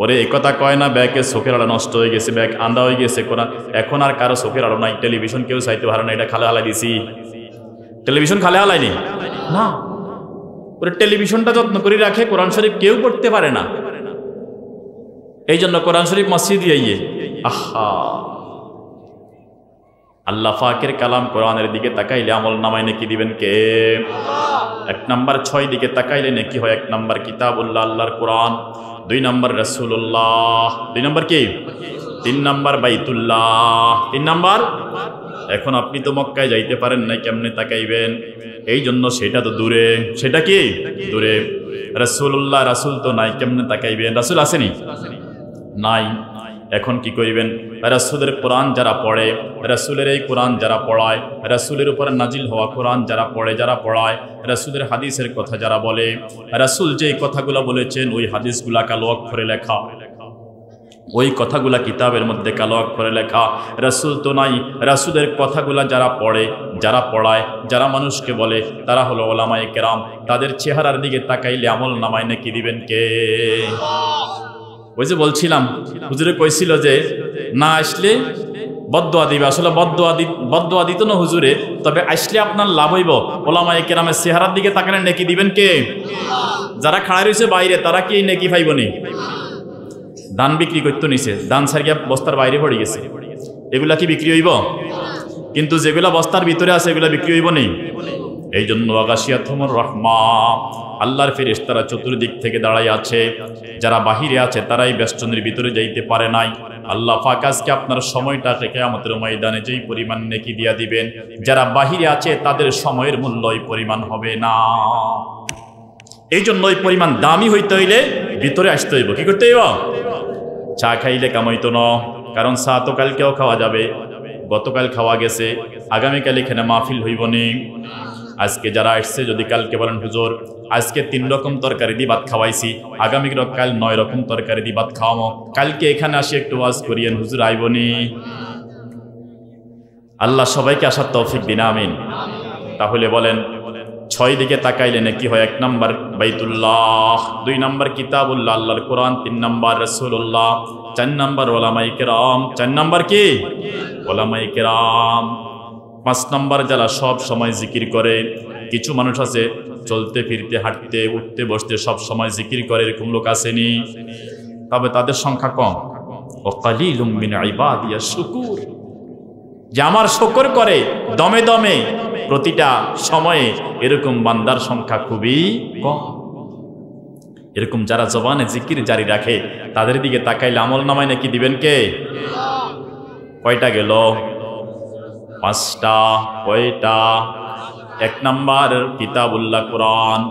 ওরে এই কথা কয় না ব্যাগে চোখের আলো নষ্ট হয়ে গেছে, ব্যাগ আন্দা হয়ে গেছে কোরআন, এখন আর কারো চোখের আলো নাই, টেলিভিশন কেউ চাইতে পারে না, এটা খালে হালাই দিছি। টেলিভিশন খালে হালাইনি না, ওরে টেলিভিশনটা যত্ন করে রাখে, কোরআন শরীফ কেউ পড়তে পারে না, এই জন্য কোরআন শরীফ মসজিদে আইয়ে। আহা, আল্লাহ পাকের কালাম কোরআনের দিকে তাকাইলে আমল নামায় নেকি দিবেন কে? 1 নাম্বার 6 দিকে তাকাইলে নেকি হয়। 1 নাম্বার কিতাবুল্লাহ, আল্লাহর কোরআন। 2 নাম্বার রাসূলুল্লাহ। 2 নাম্বার কি? 3 নাম্বার বাইতুল্লাহ। 3 নাম্বার, এখন আপনি তো মক্কায় যাইতে পারেন নাই, কেমনে তাকাইবেন? এই জন্য সেটা তো দূরে, সেটা কি দূরে। রাসূলুল্লাহ, রাসূল তো নাই, কেমনে তাকাইবেন? রাসূল আসেনি, নাই। এখন কি করিবেন? রাসূলের কোরআন যারা পড়ে, রাসূলের এই কোরআন যারা পড়ায়, রাসূলের উপরে নাজিল হওয়া কোরআন যারা পড়ে, যারা পড়ায়, রাসূলের হাদিসের কথা যারা বলে, রাসূল যেই কথাগুলো বলেছেন ওই হাদিসগুলা কালো অক্ষরে লেখা, ওই কথাগুলা কিতাবের মধ্যে কালো অক্ষরে লেখা। রাসূল তো নাই, রাসূলের কথাগুলা যারা পড়ে, যারা পড়ায়, যারা মানুষকে বলে, তারা হলো উলামায়ে কেরাম। তাদের চেহারার দিকে তাকাইলে আমল নামায় নাকি দিবেন কে? ওই যে বলছিলাম, হুজুরে কইছিল যে না আসলে বদদোয়া দিবে, আসলে বদদোয়া দিত না হুজুরে, তবে আসলে আপনার লাভ হইব। উলামায়ে কেরামের চেহারার দিকে তাকালে নেকি দিবেন কে? যারা খাড়া রয়েছে বাইরে, তারা কি নেকি পাইবনি? ধান বিক্রি করতে নিছে, ধান সারিয়া বস্তার বাইরে পড়ে গেছে, এগুলা কি বিক্রি হইব? কিন্তু যেগুলা বস্তার ভিতরে আছে এগুলা বিক্রি হইব নেই। এই জন্য আগাশিয়াতুমুর রাহমা, আল্লাহর ফেরেশতারা চতুর্দিক থেকে দাঁড়াই আছে, যারা বাহিরে আছে তারাই বেষ্টনীর ভিতরে যাইতে পারে নাই। আল্লাহ পাক আজকে আপনার সময়টাকে কিয়ামতের ময়দানে যেই পরিমাণ নেকি দিয়া দিবেন, যারা বাহিরে আছে তাদের সময়ের মূল্য এই পরিমাণ হবে না। এই জন্য ওই পরিমাণ দামি হইতে হইলে ভিতরে আসতে হইব। কি করতে হইব? চা খাইলে কামাইতো না, কারণ চা তো কালকেও খাওয়া যাবে, গতকাল খাওয়া গেছে, আগামীকাল এখানে মাহফিল হইব নি। আজকে যারা আসছে যদি কালকে বলেন হুজুর আজকে 3 রকম তরকারি দিয়ে ভাত খাওয়াইছি, আগামী কাল 9 রকম তরকারি দিয়ে ভাত খাওয়ামো, কালকে এখানে আসি একটু ওয়াজ করিয়েন হুজুর, আইবনি। আল্লাহ সবাইকে আসার তৌফিক দিন, আমিন। তাহলে বলেন 6 দিকে তাকাইলে নাকি হয়? 1 নাম্বার বাইতুল্লাহ, 2 নাম্বার কিতাবুল্লাহ, আল্লাহর কোরআন, 3 নাম্বার রাসূলুল্লাহ, 4 নাম্বার উলামায়ে কেরাম। 4 নাম্বার কি? উলামায়ে কেরাম। 5 নাম্বার যারা সব সময় জিকির করে। কিছু মানুষ আছে চলতে ফিরতে হাঁটতে উঠতে বসতে সব সময় জিকির করে, এরকম লোক আসেনি? তবে তাদের সংখ্যা কম। ও কালিলুম মিন ইবাদিয়াশ শুকুর, যে আমার শুকর করে দমে দমে প্রতিটা সময়ে, এরকম বান্দার সংখ্যা খুবই কম। এরকম যারা জবানে জিকির জারি রাখে তাদের দিকে তাকাইলে আমল নামায় নাকি দিবেন কে? কয়টা গেল? 5টা। কয়টা? 1 নাম্বার কিতাবুল্লাহ কোরআন,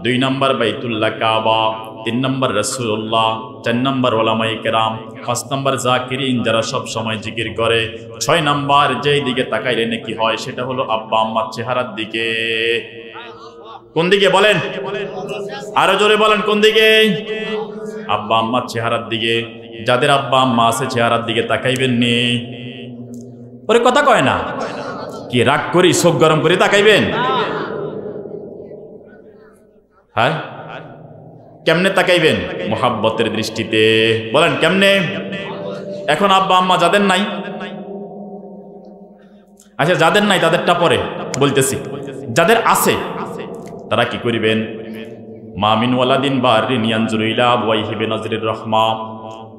2 নাম্বার বাইতুল্লাহ কাবা, 3 নাম্বার রাসূলুল্লাহ, 4 নাম্বার উলামায়ে কেরাম, 5 নাম্বার জাকিরিন যারা সব সময় জিকির করে, 6 নাম্বার যেই দিকে তাকাইলে নাকি হয় সেটা হলো আব্বা আম্মার চেহারার দিকে। কোন দিকে বলেন? আরো জোরে বলেন, কোন দিকে? আব্বা আম্মার চেহারার দিকে। যাদের আব্বা আম্মা আছে চেহারার দিকে তাকাইবেন নি? ওরে কথা কয় না কি? রাগ করি চোখ গরম করে তাকাইবেন? হ্যাঁ, কেমনে তাকাইবেন? মুহাব্বতের দৃষ্টিতে। বলেন কেমনে? এখন আব্বা আম্মা যাদের নাই, আচ্ছা যাদের নাই তাদেরটা পরে বলতেছি, যাদের আছে তারা কি করিবেন? মা মিন ওয়ালাদিন বারিন ইয়ানজুরু ইলা আবওয়াইহি বিনাজরির রাহমা।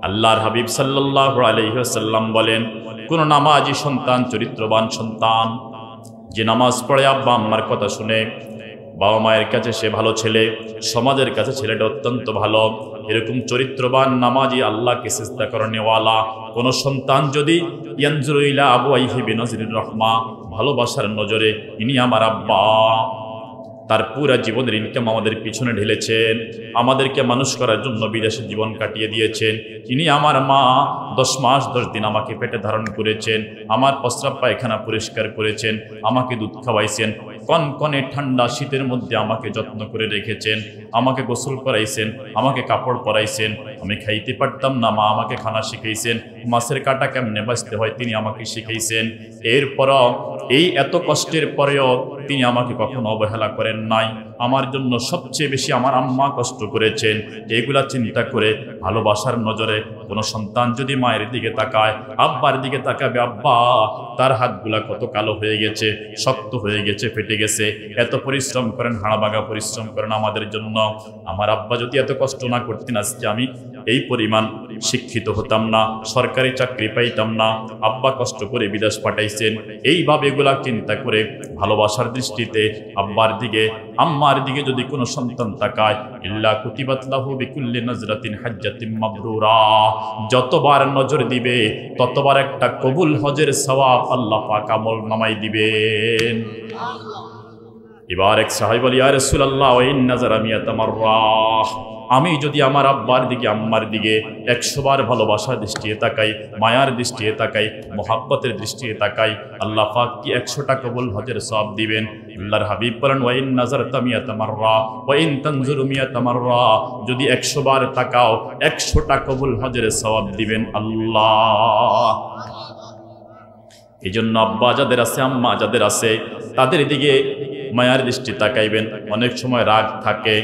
আল্লাহর হাবিব সাল্লাল্লাহু আলাইহি ওয়াসাল্লাম বলেন, কোন নামাজি সন্তান, চরিত্রবান সন্তান, যে নামাজ পড়ে আব্বা আম্মার কথা শুনে, বাবা মায়ের কাছে সে ভালো ছেলে, সমাজের কাছে ছেলেটা অত্যন্ত ভালো, এরকম চরিত্রবান নামাজি আল্লাহকে সিজদা করনেওয়ালা কোন সন্তান যদি ইয়ানজুরু ইলা আবওয়াইহি বিনাজরির রাহমা, ভালোবাসার নজরে, ইনি আমার আব্বা, তার পুরা জীবনের ইনকাম আমাদের পিছনে ঢেলেছেন, আমাদেরকে মানুষ করার জন্য বিদেশে জীবন কাটিয়ে দিয়েছেন, ইনি আমার মা, 10 মাস 10 দিন আমাকে পেটে ধারণ করেছেন, আমার প্রস্রাব পায়খানা পরিষ্কার করেছেন, আমাকে দুধ খাওয়াইছেন, কনকনে ঠান্ডা শীতের মধ্যে আমাকে যত্ন করে রেখেছেন, আমাকে গোসল করাইছেন, আমাকে কাপড় পরাইছেন, আমি খাইতে পারতাম না, মা আমাকে খানা শিখাইছেন, মাছের কাটা কেমনে বাঁচতে হয় তিনি আমাকে শিখাইছেন। এরপরও এই এত কষ্টের পরেও তিনি আমাকে কখনো অবহেলা করেন নাই। আমার জন্য সবচেয়ে বেশি আমার আম্মা কষ্ট করেছেন। এগুলা চিন্তা করে ভালোবাসার নজরে কোনো সন্তান যদি মায়ের দিকে তাকায়, আব্বার দিকে তাকাবে, আব্বা তার হাতগুলা কত কালো হয়ে গেছে, শক্ত হয়ে গেছে, ফেটে গেছে, এত পরিশ্রম করেন, হাড়াভাঙা পরিশ্রম করেন আমাদের জন্য। আমার আব্বা যদি এত কষ্ট না করতেন আজকে আমি এই পরিমাণ শিক্ষিত হতাম না, সরকারি চাকরি পাইতাম না, আব্বা কষ্ট করে বিদেশ পাঠাইছেন। এইভাবে এগুলা চিন্তা করে ভালোবাসার দৃষ্টিতে আব্বার দিকে আম্মার দিকে যদি কোনো সন্তান তাকায়, ইল্লা কুতিবাত লাহু বিকুল্লি নাজরাতিন হাজ্জাতিন মাবরুরা, যতবার নজর দিবে ততবার একটা কবুল হজের সওয়াব আল্লাহ পাক আমল নামাই দিবেন। এবার এক সাহাবী বলে, ইয়া রাসূলুল্লাহ ওয়া ইন নাযারা মিয়াতা মাররা, আমি যদি আমার আব্বার দিকে আম্মার দিকে 100 বার ভালোবাসার দৃষ্টিতে তাকাই, মায়ার দৃষ্টিতে তাকাই, মোহাব্বতের দৃষ্টিতে তাকাই, আল্লাহ পাক কি 100টা কবুল হজের সওয়াব দিবেন? আল্লাহর হাবিব বলেন, ওয়া ইন নাযারতা মিয়াতা মাররা ওয়া ইন তানজুরু মিয়াতা মাররা, যদি 100 বার তাকাও 100টা কবুল হজের সওয়াব দিবেন আল্লাহ। এইজন্য আব্বা যাদের আছে, আম্মা যাদের আছে, তাদের দিকে মায়ার দৃষ্টি তাকাইবেন। অনেক সময় রাগ থাকে,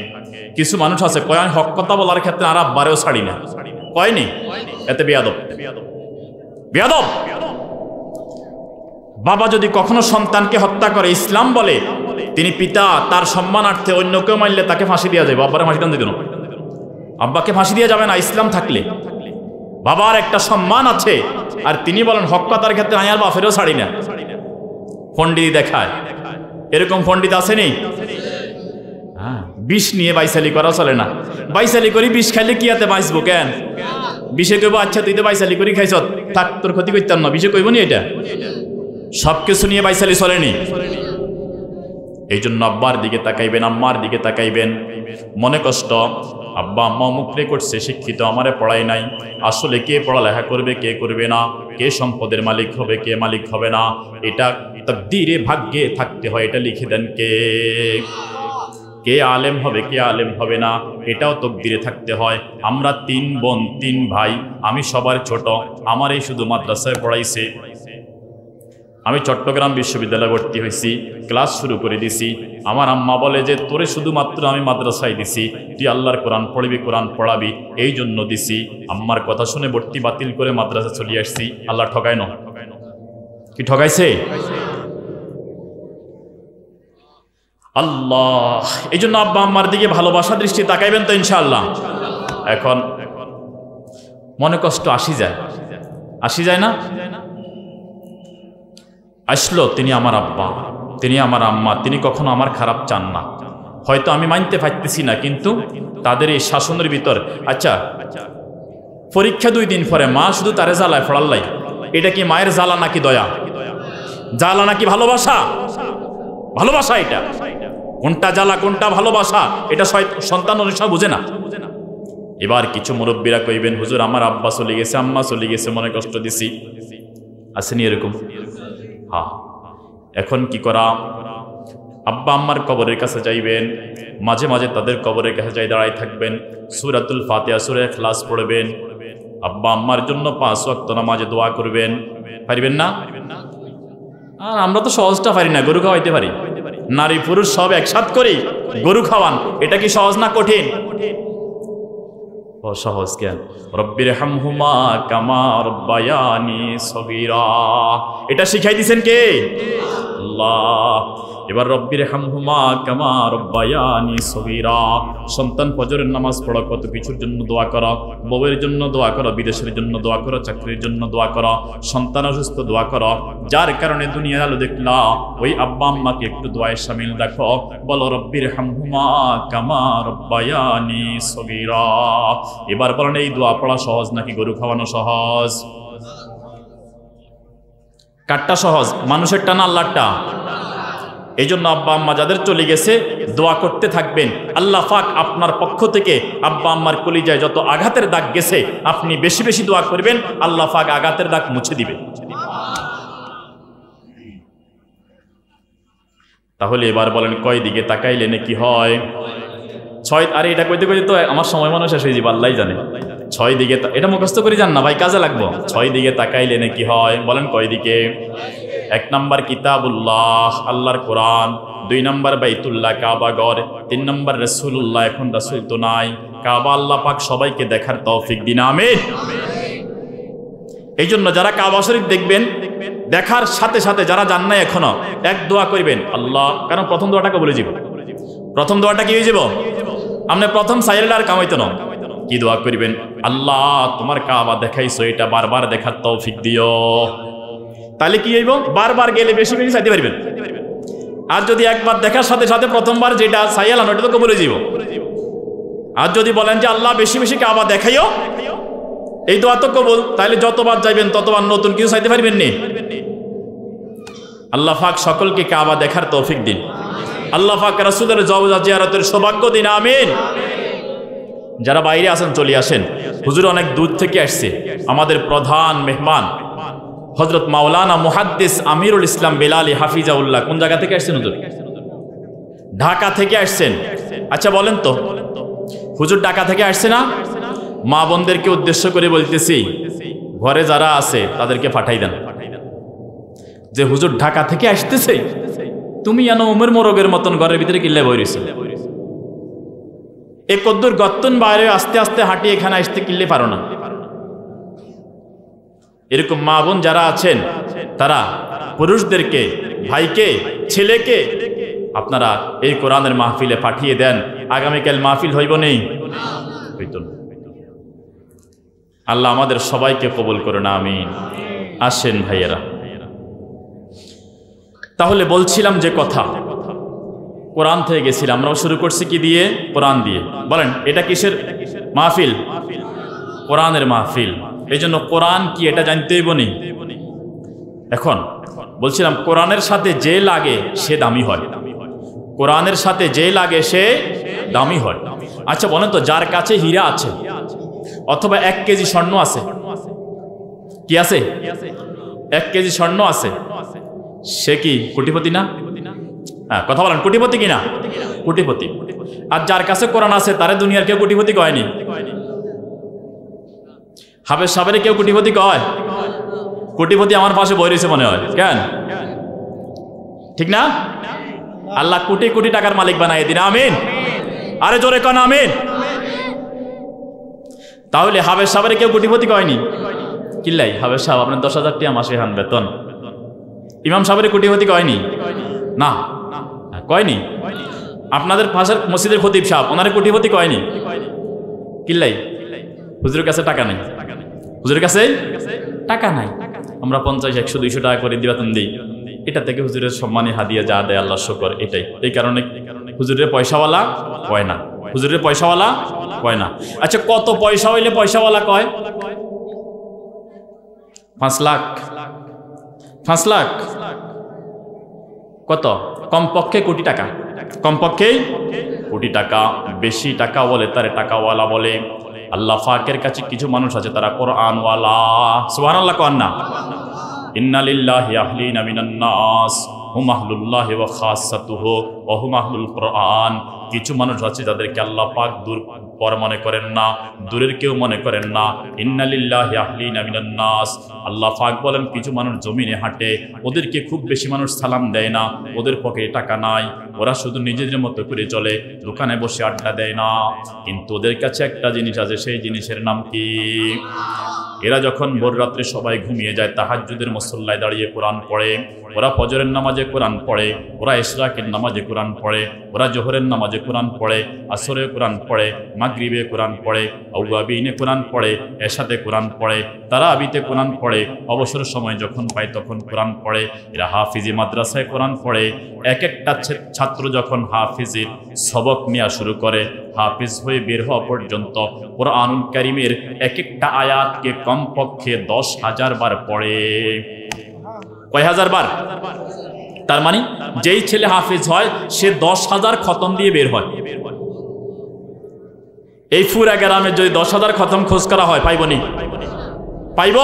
কিছু মানুষ আছে কয় হক কথা বলার ক্ষেত্রে আর আব্বারেও ছাড়ি না, কয়নি, এতে বেয়াদব। বেয়াদব বাবা যদি কখনো সন্তানকে হত্যা করে, ইসলাম বলে তিনি পিতা, তার সম্মানার্থে অন্য কেউ মারলে তাকে ফাঁসি দেওয়া যাবে, আব্বারে ফাঁসি দেন দিত না, আব্বাকে ফাঁসি দেওয়া যাবে না ইসলাম থাকলে। বাবার একটা সম্মান আছে, আর তিনি বলেন হক কথার ক্ষেত্রে আমি আর বাপেরও ছাড়ি না। পণ্ডিত দেখায়, এরকম পণ্ডিত আসেনি? হ্যাঁ, বিষ নিয়ে বাইসালি করা চলে না। বাইসালি করি বিষ খাইলে কি হাতে বাঁচবো কেন? বিষে কইব আচ্ছা তুই তো বাইসালি করি খাইছ, থাক তোর ক্ষতি করতাম না, বিষে কইব নি? এটা সবকিছু নিয়ে বাইসালি চলেনি। এই জন্য আব্বার দিকে তাকাইবেন, আম্মার দিকে তাকাইবেন। মনে কষ্ট, আব্বা আম্মা মুখরে করছে শিক্ষিত, আমারে পড়াই নাই। আসলে কে পড়ালেখা করবে, কে করবে না, কে সম্পদের মালিক হবে, কে মালিক হবে না, এটা তাকদীরে ভাগ্যে থাকতে হয়। এটা লিখে দেন কে? কে আলেম হবে, কে আলেম হবে না, এটাও তকদিরে থাকতে হয়। আমরা 3 বোন 3 ভাই, আমি সবার ছোট, আমার এই শুধু মাদ্রাসায় পড়াইছে। আমি চট্টগ্রাম বিশ্ববিদ্যালয়ে ভর্তি হয়েছি, ক্লাস শুরু করে দিছি। আমার আম্মা বলে যে তোরে শুধুমাত্র আমি মাদ্রাসায় দিছি, তুই আল্লাহর কোরআন পড়বি, কোরআন পড়াবি, এই জন্য দিছি। আম্মার কথা শুনে ভর্তি বাতিল করে মাদ্রাসা চলে আসছি। আল্লাহ ঠকায় না? কি ঠকাইছে? আল্লাহ। এই জন্য আব্বা আম্মার দিকে ভালোবাসা দৃষ্টি তাকাইবেন তো ইনশাআল্লাহ। এখন মনে কষ্ট আসি যায় না? আসলো, তিনি আমার আব্বা, তিনি আমার আম্মা, তিনি কখনো আমার খারাপ চান না। হয়তো আমি মানতে পারতেছি না, কিন্তু তাদের এই শাসনের ভিতর, আচ্ছা পরীক্ষা 2 দিন পরে মা শুধু তারে জ্বালায় ফড়াল্লাই, এটা কি মায়ের জ্বালা নাকি দয়া? জ্বালা নাকি ভালোবাসা? ভালোবাসা। এটা কোনটা জ্বালা কোনটা ভালোবাসা এটা সন্তান অনুসার বুঝে না। এবার কিছু মুরব্বীরা কইবেন, হুজুর আমার আব্বা চলে গেছে, আম্মা চলে গেছে, মনে কষ্ট দিছি। আসেনি এরকম? হ্যাঁ। এখন কি করা? আব্বা আম্মার কবরের কাছে যাইবেন, মাঝে মাঝে তাদের কবরের কাছে যাই দাঁড়াই থাকবেন, সূরাতুল ফাতিহা সূরা ইখলাস পড়বেন, আব্বা আম্মার জন্য 5 ওয়াক্ত নামাজে দোয়া করবেন। পারিবেন না? আর আমরা তো সহজটা পারি না, গরু খাওয়াইতে পারি। নারী পুরুষ সব একসাথ করি গরু খাওয়ান, এটা কি সহজ না কঠিন? সহজ কেন? রব্বির হামহুমা কামা রব্বায়ানি সগীরা, এটা শিখাই দিয়েছেন কে? আল্লাহ। এবার রব্বির হামহুমা কামা রব্বায়ানি সগীরা, সন্তান ফজরের নামাজ পড়া, কত কিছুর জন্য দোয়া করা, বউয়ের জন্য দোয়া করা, বিদেশের জন্য দোয়া করা, চাকরির জন্য দোয়া করা, সন্তান অসুস্থ দোয়া করা, যার কারণে দুনিয়ার আলো দেখলা, ওই আব্বা আম্মাকে একটু দোয়ায় শামিল রাখো। বলো রব্বির হামহুমা কামা রব্বায়ানি সগীরা। এবার বলেন, এই দোয়া পড়া সহজ নাকি গরু খাওয়ানো সহজ? কারটা সহজ? মানুষেরটা না আল্লাহরটা? এই জন্য আব্বা আম্মা যাদের চলে গেছে দোয়া করতে থাকবেন, আল্লাহ পাক আপনার পক্ষ থেকে আব্বা আম্মার কলিজায় যত আঘাতের দাগ গেছে আপনি বেশি বেশি দোয়া করবেন, আল্লাহ পাক আঘাতের দাগ মুছে দিবে। তাহলে এবার বলেন, কয় দিকে তাকাইলে নাকি হয়? 6। আরে এটা কইতে কইতে তো আমার সময় মনে শেষ হয়ে যাবে, আল্লাহই জানে। 6 দিকে, এটা মুখস্থ করে যান না ভাই, কাজে লাগবো। 6 দিকে তাকাইলে নাকি হয়? বলেন কয় দিকে? 1 নম্বর কিতাবুল্লাহ, আল্লাহর কোরআন। 2 নম্বর বাইতুল্লাহ, কাবা ঘর। 3 নম্বর রাসূলুল্লাহ, এখন রাসূল তো নাই। কাবা আল্লাহ পাক সবাইকে দেখার তৌফিক দিন, আমিন। এই জন্য যারা কাবা শরীফ দেখবেন, দেখার সাথে সাথে যারা যান নাই এখনো, এক দোয়া করবেন, আল্লাহ, কারণ প্রথম দোয়াটাকে বলে যাব। প্রথম দোয়াটা কি হয়ে যাব? আপনি প্রথম সাইরেল আর কামাইতো না, কি দোয়া করবেন? আল্লাহ তোমার কাবা দেখাইছো, এটা বারবার দেখার তৌফিক দিও। তাহলে কি হইব? বারবার গেলে বেশি বেশি চাইতে পারবেন। আর যদি একবার দেখার সাথে সাথে প্রথমবার যেটা চাইলাম ওটা তো কবুল হয়ে যাব। আর যদি বলেন যে আল্লাহ বেশি বেশি কাবা দেখাইও, এই দোয়া তো কবুল, তাহলে যতবার যাইবেন ততবার নতুন কিছু চাইতে পারবেন নি। আল্লাহ পাক সকলকে কাবা দেখার তৌফিক দিন। আল্লাহ পাক রাসূলের রওজা জিয়ারতের সৌভাগ্য দিন, আমিন। যারা বাইরে আছেন চলে আসেন, হুজুর অনেক দূর থেকে আসছে। আমাদের প্রধান মেহমান হযরত মাওলানা মুহাদ্দিস আমিরুল ইসলাম বেলালী হাফিজাউল্লাহ। কোন জায়গা থেকে আসছেন হুজুর? ঢাকা থেকে আসছেন। আচ্ছা বলেন তো, হুজুর ঢাকা থেকে আসছে না? মা বোনদেরকে উদ্দেশ্য করে বলতেছি, ঘরে যারা আছে তাদেরকে পাঠাই দেন যে হুজুর ঢাকা থেকে আসতেছে, তুমি যেন উমের মোরগের মতন ঘরের ভিতরে কিল্লে বইরেছ, এ কদ্দুর গত্তন বাইরে আস্তে আস্তে হাঁটি এখানে আসতে কিল্লে পারো না। এরকম মা বোন যারা আছেন তারা পুরুষদেরকে, ভাইকে, ছেলেকে আপনারা এই কোরআনের মাহফিলে পাঠিয়ে দেন। আগামীকাল মাহফিল হইব নেই? হইত না। আল্লাহ আমাদের সবাইকে কবুল করুন, আমিন। আসেন ভাইয়েরা, তাহলে বলছিলাম যে কথা, কোরআন থেকে গেছিলাম। আমরা শুরু করছি কি দিয়ে? কোরআন দিয়ে। বলেন এটা কিসের মাহফিল? কোরআনের মাহফিল। এই জন্য কোরআন কি এটা জানতে হইব নি। এখন বলছিলাম কোরআনের সাথে যে লাগে সে দামি হয়, কোরআনের সাথে যে লাগে সে দামি হয়। আচ্ছা বলেন তো, যার কাছে হীরা আছে অথবা 1 কেজি স্বর্ণ আছে, কি আছে? 1 কেজি স্বর্ণ আছে, সে কি কোটিপতি না? হ্যাঁ, কথা বলেন, কোটিপতি কিনা? কোটিপতি। আর যার কাছে কোরআন আছে তারে দুনিয়ার কেউ কোটিপতি কয়নি। হাফেজ সাহেবের কেউ কোটিপতি কয়? কোটিপতি আমার পাশে বই রয়েছে মনে হয়, কেন? ঠিক না? আল্লাহ কোটি কোটি টাকার মালিক বানাই দিন, আমিন। আরে জোরে কন আমিন। তাহলে হাফেজ সাহেবের কেউ কোটিপতি কয়নি? কিল্লাই হাফেজ সাহেব আপনার 10,000 টাকা মাসে হান বেতন। ইমাম সাহেবের কোটিপতি কয়নি? না, কয়নি। আপনাদের পাশের মসজিদের খতিব সাহেব, ওনারে কোটিপতি কয়নি? কিল্লাই হুজুরের কাছে টাকা নেই, হুজুরের কাছে টাকা নাই, আমরা 50, 100, 200 টাকা করে বেতন দিই, এটা থেকে হুজুরের সম্মানী হাদিয়া যা দেয় আল্লাহ শুকর, এটাই। এই কারণে হুজুরের পয়সাওয়ালা কয় না, হুজুরের পয়সাওয়ালা কয় না। আচ্ছা, কত পয়সা হইলে পয়সাওয়ালা কয়? 5 লাখ, 5 লাখ কত? কমপক্ষে কোটি টাকা, কমপক্ষে কোটি টাকা। বেশি টাকা বলে তারে টাকাওয়ালা বলে। আল্লাহ পাকের কাছে কিছু মানুষ আছে তারা কোরআনওয়ালা। সুবহানাল্লাহ কোন না? ইন্না লিল্লাহি আহলিনা মিনান নাস হুম আহলুল্লাহি ওয়া খাসাতুহু ওয়া হুম আহলুল কোরআন। কিছু মানুষ আছে যাদেরকে আল্লাহ পাক দূর পর মনে করেন না, দূরের কেউ মনে করেন না। ইন্না লিল্লাহি আহলিনা মিনান নাস, আল্লাহ পাক বলেন কিছু মানুষ জমিনে হাঁটে, ওদেরকে খুব বেশি মানুষ সালাম দেয় না, ওদের পকেটে টাকা নাই, ওরা শুধু নিজেদের মতো করে চলে, দোকানে বসে আড্ডা দেয় না, কিন্তু ওদের কাছে একটা জিনিস আছে, সেই জিনিসের নাম কি? এরা যখন ভোর রাত্রে সবাই ঘুমিয়ে যায়, তাহাজ্জুদের মুসল্লায় দাঁড়িয়ে কোরআন পড়ে, ওরা ফজরের নামাজে কোরআন পড়ে, ওরা ইশরাকের নামাজে কোরআন পড়ে, ওরা জোহরের নামাজে কোরআন পড়ে, আসরে কোরআন পড়ে, মাগরিবে কোরআন পড়ে, আউয়াবিনে কোরআন পড়ে, এশাতে কোরআন পড়ে, তারাবিতে কোরআন পড়ে, অবসর সময় যখন পায় তখন কোরআন পড়ে। এরা হাফিজি মাদ্রাসায় কোরআন পড়ে। এক একটা ছাত্র যখন হাফিজির সবক নেওয়া শুরু করে, হাফিজ হয়ে বের হওয়া পর্যন্ত কোরআনুল কারীমের এক একটা আয়াতকে কমপক্ষে 10,000 বার পড়ে। কয় হাজার বার? তার মানে যেই ছেলে হাফিজ হয় সে 10,000 খতম দিয়ে বের হয়। এই পুরা গ্রামে যদি 10,000 খতম খোঁজ করা হয়, পাইবনি? পাইব?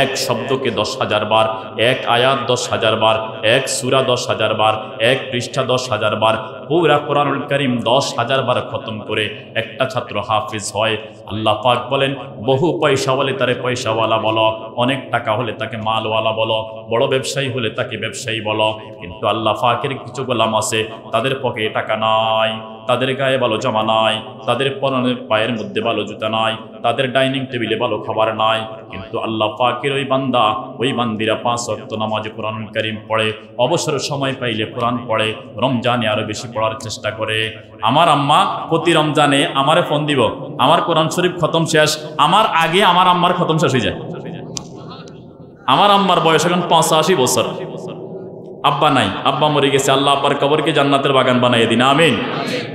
এক শব্দকে 10,000 বার, এক আয়াত 10,000 বার, এক সূরা 10,000 বার, এক পৃষ্ঠা 10,000 বার, পুরা কোরআনুল কারীম 10,000 বার খতম করে একটা ছাত্র হাফিজ হয়। আল্লাহ পাক বলেন বহু পয়সা হলে তারে পয়সাওয়ালা বলো, অনেক টাকা হলে তাকে মালওয়ালা বলো, বড় ব্যবসায়ী হলে তাকে ব্যবসায়ী বলো, কিন্তু আল্লাহ পাকের কিছু গোলাম আছে তাদের পকেটে টাকা নাই, তাদের গায়ে ভালো জামা নাই, তাদের পরনের পায়ের মধ্যে ভালো জুতা নাই, তাদের ডাইনিং টেবিলে ভালো খাবার নাই, কিন্তু আল্লাহ পাকের ওই বান্দা ওই বান্দিরা 5 ওয়াক্ত নামাজে কোরআনুল কারীম পড়ে, অবসর সময় পাইলে কোরআন পড়ে, রমজানে আরো বেশি পড়ার চেষ্টা করে। আমার আম্মা প্রতি রমজানে আমারে ফোন দিব, আমার কোরআন শরীফ খতম শেষ, আমার আগে আমার আম্মার খতম শেষ হয়ে যায়। আমার আম্মার বয়স এখন 85 বছর, আব্বা নাই, আব্বা মরে গেছে, আল্লাহ আব্বার কবরকে জান্নাতের বাগান বানাইয়ে দিন, আমিন।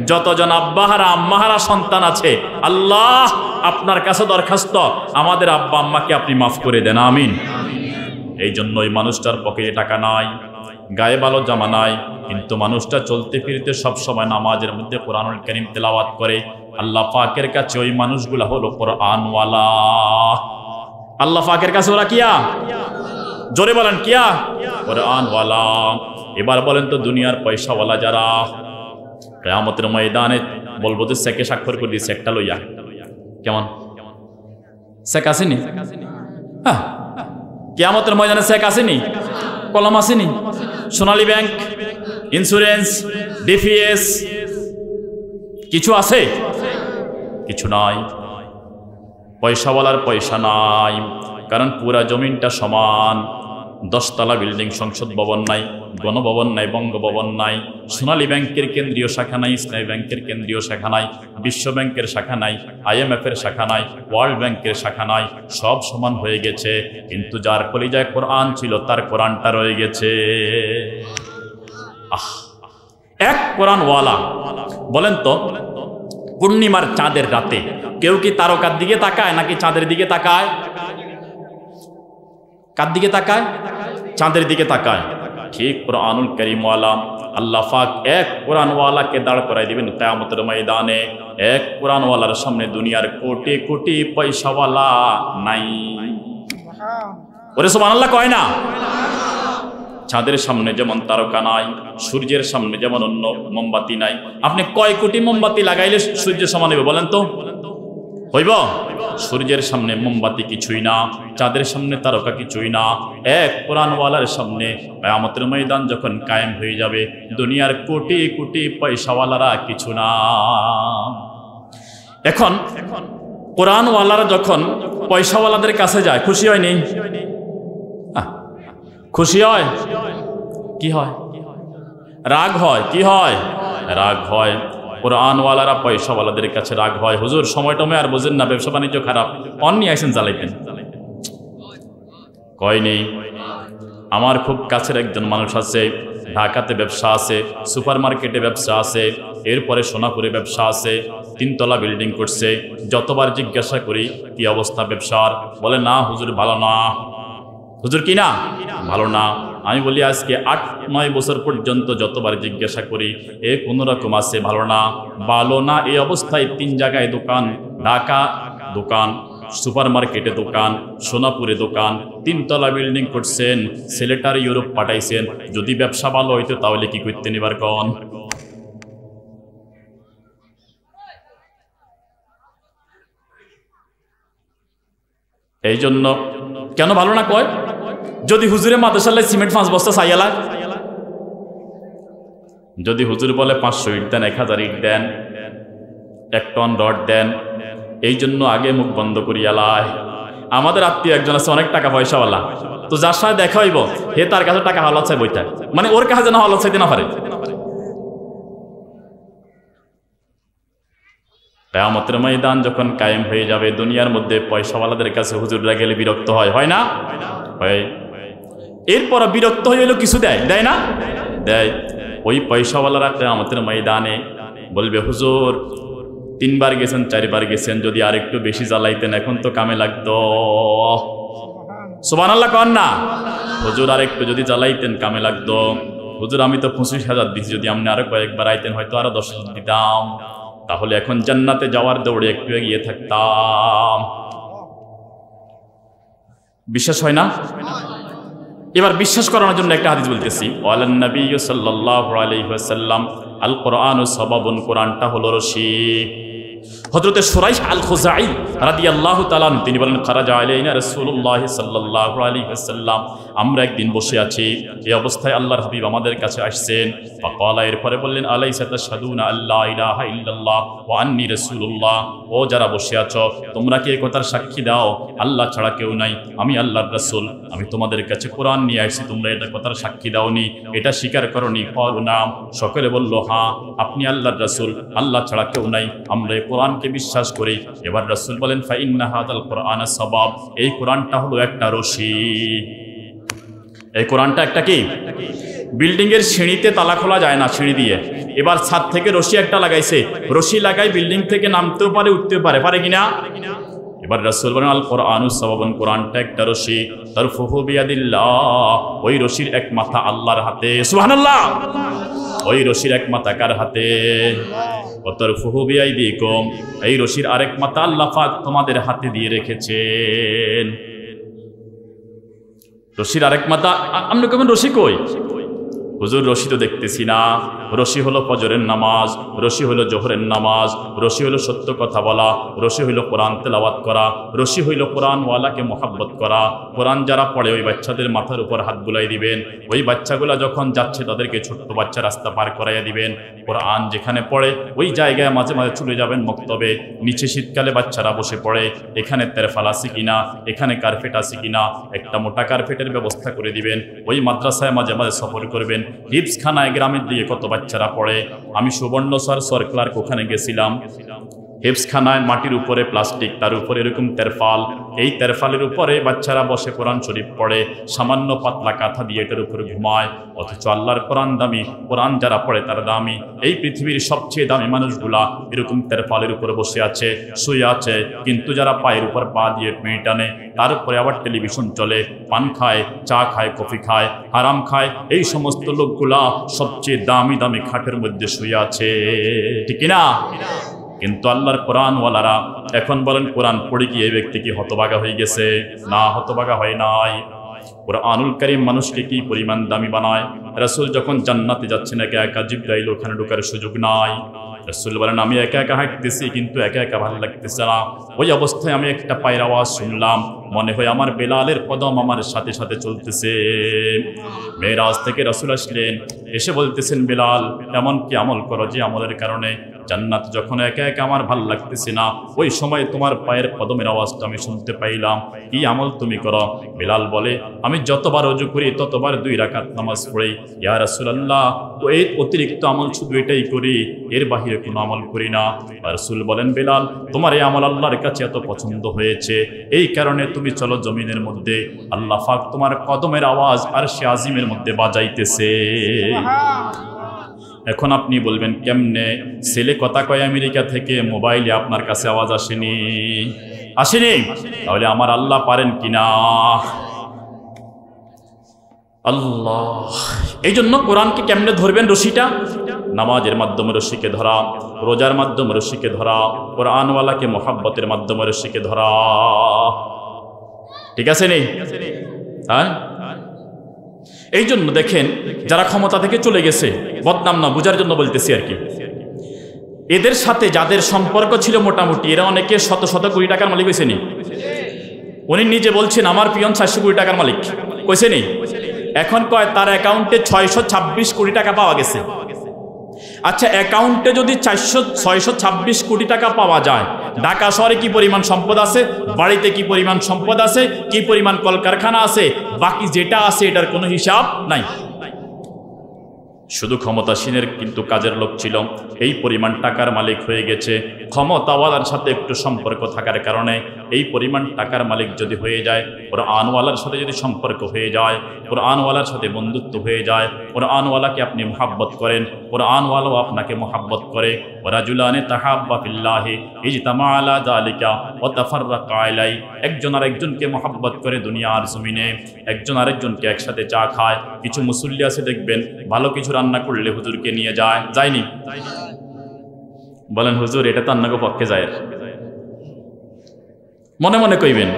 যতজন আব্বাহারা আম্মাহারা সন্তান আছে, আল্লাহ আপনার কাছে দরখাস্ত, আমাদের আব্বা আম্মাকে আপনি মাফ করে দেন, আমিন। এই জন্য ওই মানুষটার পকেটে টাকা নাই, গায়ে ভালো জামা নাই, কিন্তু মানুষটা চলতে ফিরতে সব সময় নামাজের মধ্যে কোরআনুল কারীম তেলাওয়াত করে। আল্লাহ পাকের কাছে ওই মানুষগুলা হলো কোরআনওয়ালা। আল্লাহ পাকের কাছে ওরা কিয়া? জোরে বলেন কিয়া? কোরআনওয়ালা। এবার বলেন তো দুনিয়ার পয়সাওয়ালা যারা, কিয়ামতের ময়দানে বলবো যে চেকে স্বাক্ষর করে দিচ্ছে একটা লইয়া, কেমন চেক আসেনি? হ্যাঁ, কিয়ামতের ময়দানে চেক আসেনি, কলম আসেনি, সোনালী ব্যাংক, ইন্স্যুরেন্স, ডিপিএস কিছু আছে? কিছু নাই। পয়সাওয়ালার পয়সা নাই, কারণ পুরা জমিনটা সমান। 10 তলা বিল্ডিং, সংসদ ভবন নাই, গণভবন নাই, বঙ্গভবন নাই, সোনালী ব্যাংকের কেন্দ্রীয় শাখা নাই, ইসলামী ব্যাংকের কেন্দ্রীয় শাখা নাই, বিশ্ব ব্যাংকের শাখা নাই, IMF এর শাখা নাই, ওয়ার্ল্ড ব্যাংকের শাখা নাই, সব সমান হয়ে গেছে, কিন্তু যার কলিজায় কোরআন ছিল তার কোরআনটা রয়ে গেছে। এক কোরআনওয়ালা। বলেন তো পূর্ণিমার চাঁদের রাতে কেউ কি তারকার দিকে তাকায় নাকি চাঁদের দিকে তাকায়? কার দিকে তাকায়? চাঁদের দিকে তাকায়। ঠিক কোরআনুল কারীমওয়ালা আল্লাহ পাক এক কোরআনওয়ালাকে দাঁড় করাই দিবেন কিয়ামতের ময়দানে। এক কোরআনওয়ালার সামনে দুনিয়ার কোটি কোটি পয়সাওয়ালা নাই। ওরে সুবহানাল্লাহ কয় না? চাঁদের সামনে যেমন তারকা নাই, সূর্যের সামনে যেমন অন্য মোমবাতি নাই। আপনি কয় কোটি মোমবাতি লাগাইলে সূর্য সমান হবে বলেন তো? হইব? সূর্যের সামনে মোমবাতি কিছুই না, চাঁদের সামনে তারকা কিছুই না। এক কোরআনওয়ালার সামনে কিয়ামতের ময়দান যখন কায়েম হয়ে যাবে, দুনিয়ার কোটি কোটি পয়সাওয়ালারা কিছু না। এখন কোরআনওয়ালারা যখন পয়সাওয়ালাদের কাছে যায়, খুশি হয়নি? খুশি হয়? কি হয়? রাগ হয়? কি হয়? রাগ হয়। কোরআনওয়ালারা পয়সাওয়ালাদের কাছে রাগ হয়, হুজুর সময়টা আর বোঝেন না, ব্যবসা বাণিজ্য খারাপ, অন্য আইসেন জ্বালাইতেন। কয় নেই। আমার খুব কাছের একজন মানুষ আছে, ঢাকাতে ব্যবসা আছে, সুপার মার্কেটে ব্যবসা আছে, এরপরে সোনাপুরে ব্যবসা আছে, 3 তলা বিল্ডিং করছে। যতবার জিজ্ঞাসা করি কি অবস্থা ব্যবসার, বলে না হুজুর ভালো না। হুজুর কি না ভালো না? আমি বলি আজকে 8-9 বছর পর্যন্ত যতবার জিজ্ঞাসা করি এ কোনো রকম আছে, ভালো না ভালো না। এই অবস্থায় 3 জায়গায় দোকান, ঢাকা দোকান, সুপার মার্কেটে দোকান, সোনাপুরে দোকান, 3 তলা বিল্ডিং করছেন, ছেলেটার ইউরোপ পাঠাইছেন। যদি ব্যবসা ভালো হইতো তাহলে কি করতেন এবার কন? এই জন্য কেন ভালো না কয়? যদি হুজুরে মাদ্রাসায় সিমেন্ট 5 বস্তা চাইয়ালা, যদি হুজুর বলে 500 ইট দেন, 1000 ইট দেন, 1 টন রড দেন, এই জন্য আগে মুখ বন্ধ করিয়ালায়। আমাদের আত্মীয় একজন আছে অনেক টাকা পয়সাওয়ালা, তো যার সাথে দেখা হইব হে তার কাছে টাকা হালাত চাই বইটা, মানে ওর কাছে যেন হালাত চাইতে না পারে। কিয়ামতের ময়দান যখন কায়েম হয়ে যাবে, দুনিয়ার মধ্যে পয়সাওয়ালাদের কাছে হুজুররা গেলে বিরক্ত হয়, হয় না? হয়। এরপর বিরক্ত হয়ে হইলো কিছু দেয়, দেয় না? দেয়। ওই পয়সাওয়ালারা কিয়ামতের ময়দানে বলবে হুজুর 3 বার গেছেন, 4 বার গেছেন, যদি আর একটু বেশি জ্বালাইতেন এখন তো কামে লাগতো। সুবহানাল্লাহ কন না? হুজুর আর একটু যদি জ্বালাইতেন কামে লাগতো। হুজুর আমি তো 25,000 দিছি, যদি আপনি আরো কয়েকবার আইতেন হয়তো আরো 10,000 দিতাম, তাহলে এখন জান্নাতে যাওয়ার দৌড়ে একটু এগিয়ে থাকতাম। বিশ্বাস হয় না? এবার বিশ্বাস করানোর জন্য একটা হাদিস বলতেছি। ওয়ালান নবী সাল্লাল্লাহু আলাইহি ওয়াসাল্লাম আল কোরআনু সাবাবুন, কোরআনটা হলো রশি। হযরতে শুরাইহ আল খুজাই রাদিয়াল্লাহু তাআলা তিনি বলেন খারাজা আলাইনা রাসূলুল্লাহ সাল্লাল্লাহু আলাইহি ওয়াসাল্লাম, আমরা একদিন বসে আছি, এই অবস্থায় আল্লাহর হাবিব আমাদের কাছে আসছেন। ফাকালা, এরপরে বললেন আলাইসা তাশহাদুনা আল্লা ইলাহা ইল্লাল্লাহ ওয়া আন্নী রাসূলুল্লাহ, ও যারা বসে আছো তোমরা কি এই কথার সাক্ষী দাও আল্লাহ ছাড়া কেউ নাই, আমি আল্লাহর রাসূল, আমি তোমাদের কাছে কোরআন নিয়ে আসছি, তোমরা এটা কথার সাক্ষী দাওনি, এটা স্বীকার করনি? ক্বালু নাম, সকলে বলল হ্যাঁ, আপনি আল্লাহর রাসূল, আল্লাহ ছাড়া কেউ নাই, আমরা এই কোরআনকে বিশ্বাস করি। এবার রাসূল বলেন ফাইন্না হাদাল কোরআন সাবাব, এই কোরআনটা হলো একটা রশি। এই কোরআনটা একটা কি? বিল্ডিং এর সিঁড়িতে তালা খোলা যায় না সিঁড়ি দিয়ে, এবার ছাদ থেকে রশি একটা লাগাইছে, রশি লাগাই বিল্ডিং থেকে নামতেও পারে উঠতেও পারে, পারে কিনা? এবার রাসূল বলেন আল কোরআনু সাবাবুন, কোরআনটা একটা রশি, তারফুহু বিয়াদিল্লাহ, ওই রশির এক মাথা আল্লাহর হাতে। সুবহানাল্লাহ। ওই রশির এক মাথা কার হাতে? ওয়াতারফুহু বিআইদিকুম, এই রশির আরেক মাথা আল্লাহ পাক তোমাদের হাতে দিয়ে রেখেছেন। রশির আরেক মাথা, আপনি কেমন রশি কই? হুজুর রশি তো দেখতেছি না। রশি হলো ফজরের নামাজ, রশি হলো জোহরের নামাজ, রশি হলো সত্য কথা বলা, রশি হইল কোরআন তেলাওয়াত করা, রশি হইল কোরআনওয়ালাকে মোহাব্বত করা। কোরআন যারা পড়ে ওই বাচ্চাদের মাথার উপর হাত বুলাই দিবেন, ওই বাচ্চাগুলা যখন যাচ্ছে তাদেরকে ছোট্ট বাচ্চা রাস্তা পার করাইয়া দিবেন। কোরআন যেখানে পড়ে ওই জায়গায় মাঝে মাঝে চলে যাবেন মক্তবে, নিচে শীতকালে বাচ্চারা বসে পড়ে, এখানে তেরফাল আছে কিনা, এখানে কার্পেট আছে কিনা, একটা মোটা কার্পেটের ব্যবস্থা করে দিবেন। ওই মাদ্রাসায় মাঝে মাঝে সফর করবেন। হিফজখানায় গ্রামের দিকে কত বাচ্চারা পড়ে, আমি সুবর্ণসর ক্লার্ক ওখানে গেছিলাম। হিফজখানায় মাটির উপরে প্লাস্টিক, তার উপরে এরকম তেরফাল, এই তেরফালের উপরে বাচ্চারা বসে কোরআন শরীফ পড়ে, সামান্য পাতলা কাঁথা দিয়ে এটার উপরে ঘুমায়। অথচ আল্লাহর কোরআন দামি, কোরআন যারা পড়ে তারা দামি। এই পৃথিবীর সবচেয়ে দামি মানুষগুলা এরকম তেরফালের উপরে বসে আছে, শুয়ে আছে, কিন্তু যারা পায়ের উপর পা দিয়ে মেয়ে টানে, তার উপরে আবার টেলিভিশন চলে, পান খায়, চা খায়, কফি খায়, হারাম খায়, এই সমস্ত লোকগুলা সবচেয়ে দামি দামি খাটের মধ্যে শুয়ে আছে, ঠিক না? কিন্তু আল্লাহর কোরআনওয়ালারা এখন বলেন কোরআন পড়ে গিয়ে এই ব্যক্তি কি হতভাগা হয়ে গেছে? না, হতভাগা হয় নাই। কোরআনুল কারীম মানুষকে কি পরিমাণ দামি বানায়। রাসূল যখন জান্নাতে যাচ্ছেন একা একা, জিবরাইল ওখানে ঢোকার সুযোগ নাই। রাসূল বলেন আমি একা একা হাঁটতেছি, কিন্তু একা একা ভালো লাগতেছে না। ওই অবস্থায় আমি একটা পায়ের আওয়াজ শুনলাম, মনে হয় আমার বেলালের কদম আমার সাথে সাথে চলতেছে। মেরাজ থেকে রাসূল আসলেন, এসে বলতেছেন বেলাল এমন কি আমল করো যে আমলের কারণে জান্নাত যখন একা একা আমার ভাল লাগতেছে না, ওই সময় তোমার পায়ের কদমের আওয়াজটা আমি শুনতে পাইলাম। কি আমল তুমি করো? বিলাল বলে, আমি যতবার ওযু করি ততবার 2 রাকাত নামাজ পড়ি। ইয়া রাসূলুল্লাহ, এই অতিরিক্ত আমল শুধু এটাই করি, এর বাহিরে কোনো আমল করি না। রাসূল বলেন, বিলাল, তোমার এই আমল আল্লাহর কাছে এত পছন্দ হয়েছে, এই কারণে তুমি চলো জমিনের মধ্যে, আল্লাহ পাক তোমার কদমের আওয়াজ আরশে আজিমের মধ্যে বাজাইতেছে। এখন আপনি বলবেন কেমনে? ছেলে কথা কয় আমেরিকা থেকে, মোবাইলে আপনার কাছে আওয়াজ আসেনি, আসেনি? তাহলে আমার আল্লাহ পারেন কিনা? আল্লাহ। এই জন্য কোরআনকে কেমনে ধরবেন? রশিটা নামাজের মাধ্যমে রশিকে ধরা, রোজার মাধ্যমে রশিকে ধরা, কোরআনওয়ালাকে মোহাব্বতের মাধ্যমে রশিকে ধরা। ঠিক আছে নেই? হ্যাঁ, এই জন্য দেখেন যারা ক্ষমতা থেকে চলে গেছে, বদনাম না, বুঝার জন্য বলতেছি আর কি, এদের সাথে যাদের সম্পর্ক ছিল মোটামুটি, এরা অনেকে শত শত কোটি টাকার মালিক হয়েছে নি। উনি নিজে বলছেন আমার পিয়ন 400 কোটি টাকার মালিক, কইছে নি? এখন কয় তার অ্যাকাউন্টে 626 কোটি টাকা পাওয়া গেছে। আচ্ছা, অ্যাকাউন্টে যদি 626 কোটি টাকা পাওয়া যায়, ঢাকা শহরে কি পরিমাণ সম্পদ আছে, বাড়িতে কি পরিমাণ সম্পদ আছে, কি পরিমাণ কলকারখানা আছে, বাকি যেটা আছে এটার কোনো হিসাব নাই। শুধু ক্ষমতাসীনের কিন্তু কাজের লোক ছিল, এই পরিমাণ টাকার মালিক হয়ে গেছে। ক্ষমতাওয়ালার সাথে একটু সম্পর্ক থাকার কারণে এই পরিমাণ টাকার মালিক যদি হয়ে যায়, কোরআনওয়ালার সাথে যদি সম্পর্ক হয়ে যায়, কোরআনওয়ালার সাথে বন্ধুত্ব হয়ে যায়, কোরআনওয়ালাকে আপনি মুহাব্বত করেন, কোরআনওয়ালাও আপনাকে মুহাব্বত করে। ওয়ারাজুলানে তাহাব্বা ফিল্লাহি ইজতামা আলা যালিকা ওয়া তাফাররাকা আলাই। একজন আরেকজনকে মুহাব্বত করে দুনিয়ার জমিনে, একজন আরেকজনকে একসাথে চা খায়। কিছু মুসল্লি আছে দেখবেন, ভালো কিছু রান্না করলে হুজুরকে নিয়ে যায়, যায়নি? বলেন হুজুর এটা তো আন্নাগো পক্ষে যায়, মনে মনে কইবেন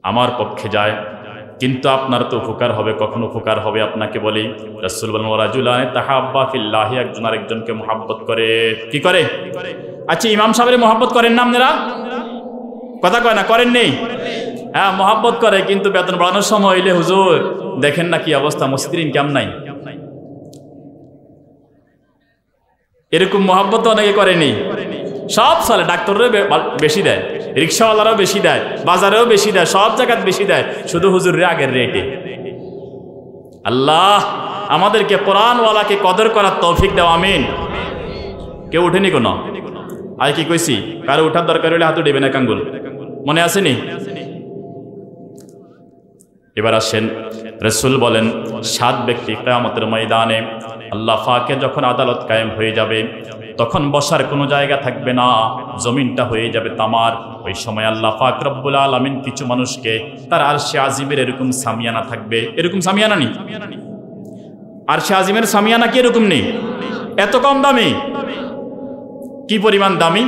আমার পক্ষে যায়, কিন্তু আপনার তো উপকার হবে, কখন উপকার হবে আপনাকে বলি। রাসূল বলেন ওয়ারাজুলানে তাহাব্বা ফিল্লাহি, একজন আরেকজনকে মুহাব্বত করে। কি করে? আচ্ছা, ইমাম সাহেবের মুহাব্বত করেন না আপনারা? কথা কয় না, করেন নেই? হ্যাঁ, মুহাব্বত করে, কিন্তু বেতন বাড়ানোর সময় হইলে হুজুর দেখেন না কি অবস্থা, মসজিদের ইনকাম নাই। এরকম মুহাব্বত অনেকে করেনি। সব চলে, ডাক্তাররাও বেশি দেয়, রিক্সাওয়ালারাও বেশি দেয়, বাজারেও বেশি দেয়, সব জায়গায় বেশি দেয়, শুধু হুজুরের আগের রেটে। আল্লাহ আমাদেরকে কোরআনওয়ালাকে কদর করার তৌফিক দাও, আমিন। কেউ উঠেনি কোনো? আর কি কইছি, কারো উঠার দরকার হলে হাত উঠবে না, কাঙ্গুল মনে আসেনি? এবার আসেন, রাসূল বলেন 7 ব্যক্তি কিয়ামতের ময়দানে আল্লাহ পাকের যখন আদালত কায়েম হয়ে যাবে, তখন বসার কোনো জায়গা থাকবে না, জমিনটা হয়ে যাবে তামার। ওই সময় আল্লাহ পাক রব্বুল আলামিন কিছু মানুষকে তার আরশে আজিমের এরকম সামিয়ানা থাকবে, এরকম সামিয়ানা নেই, আরশে আজিমের সামিয়ানা কি এরকম নেই? এত কম দামি? কি পরিমাণ দামি?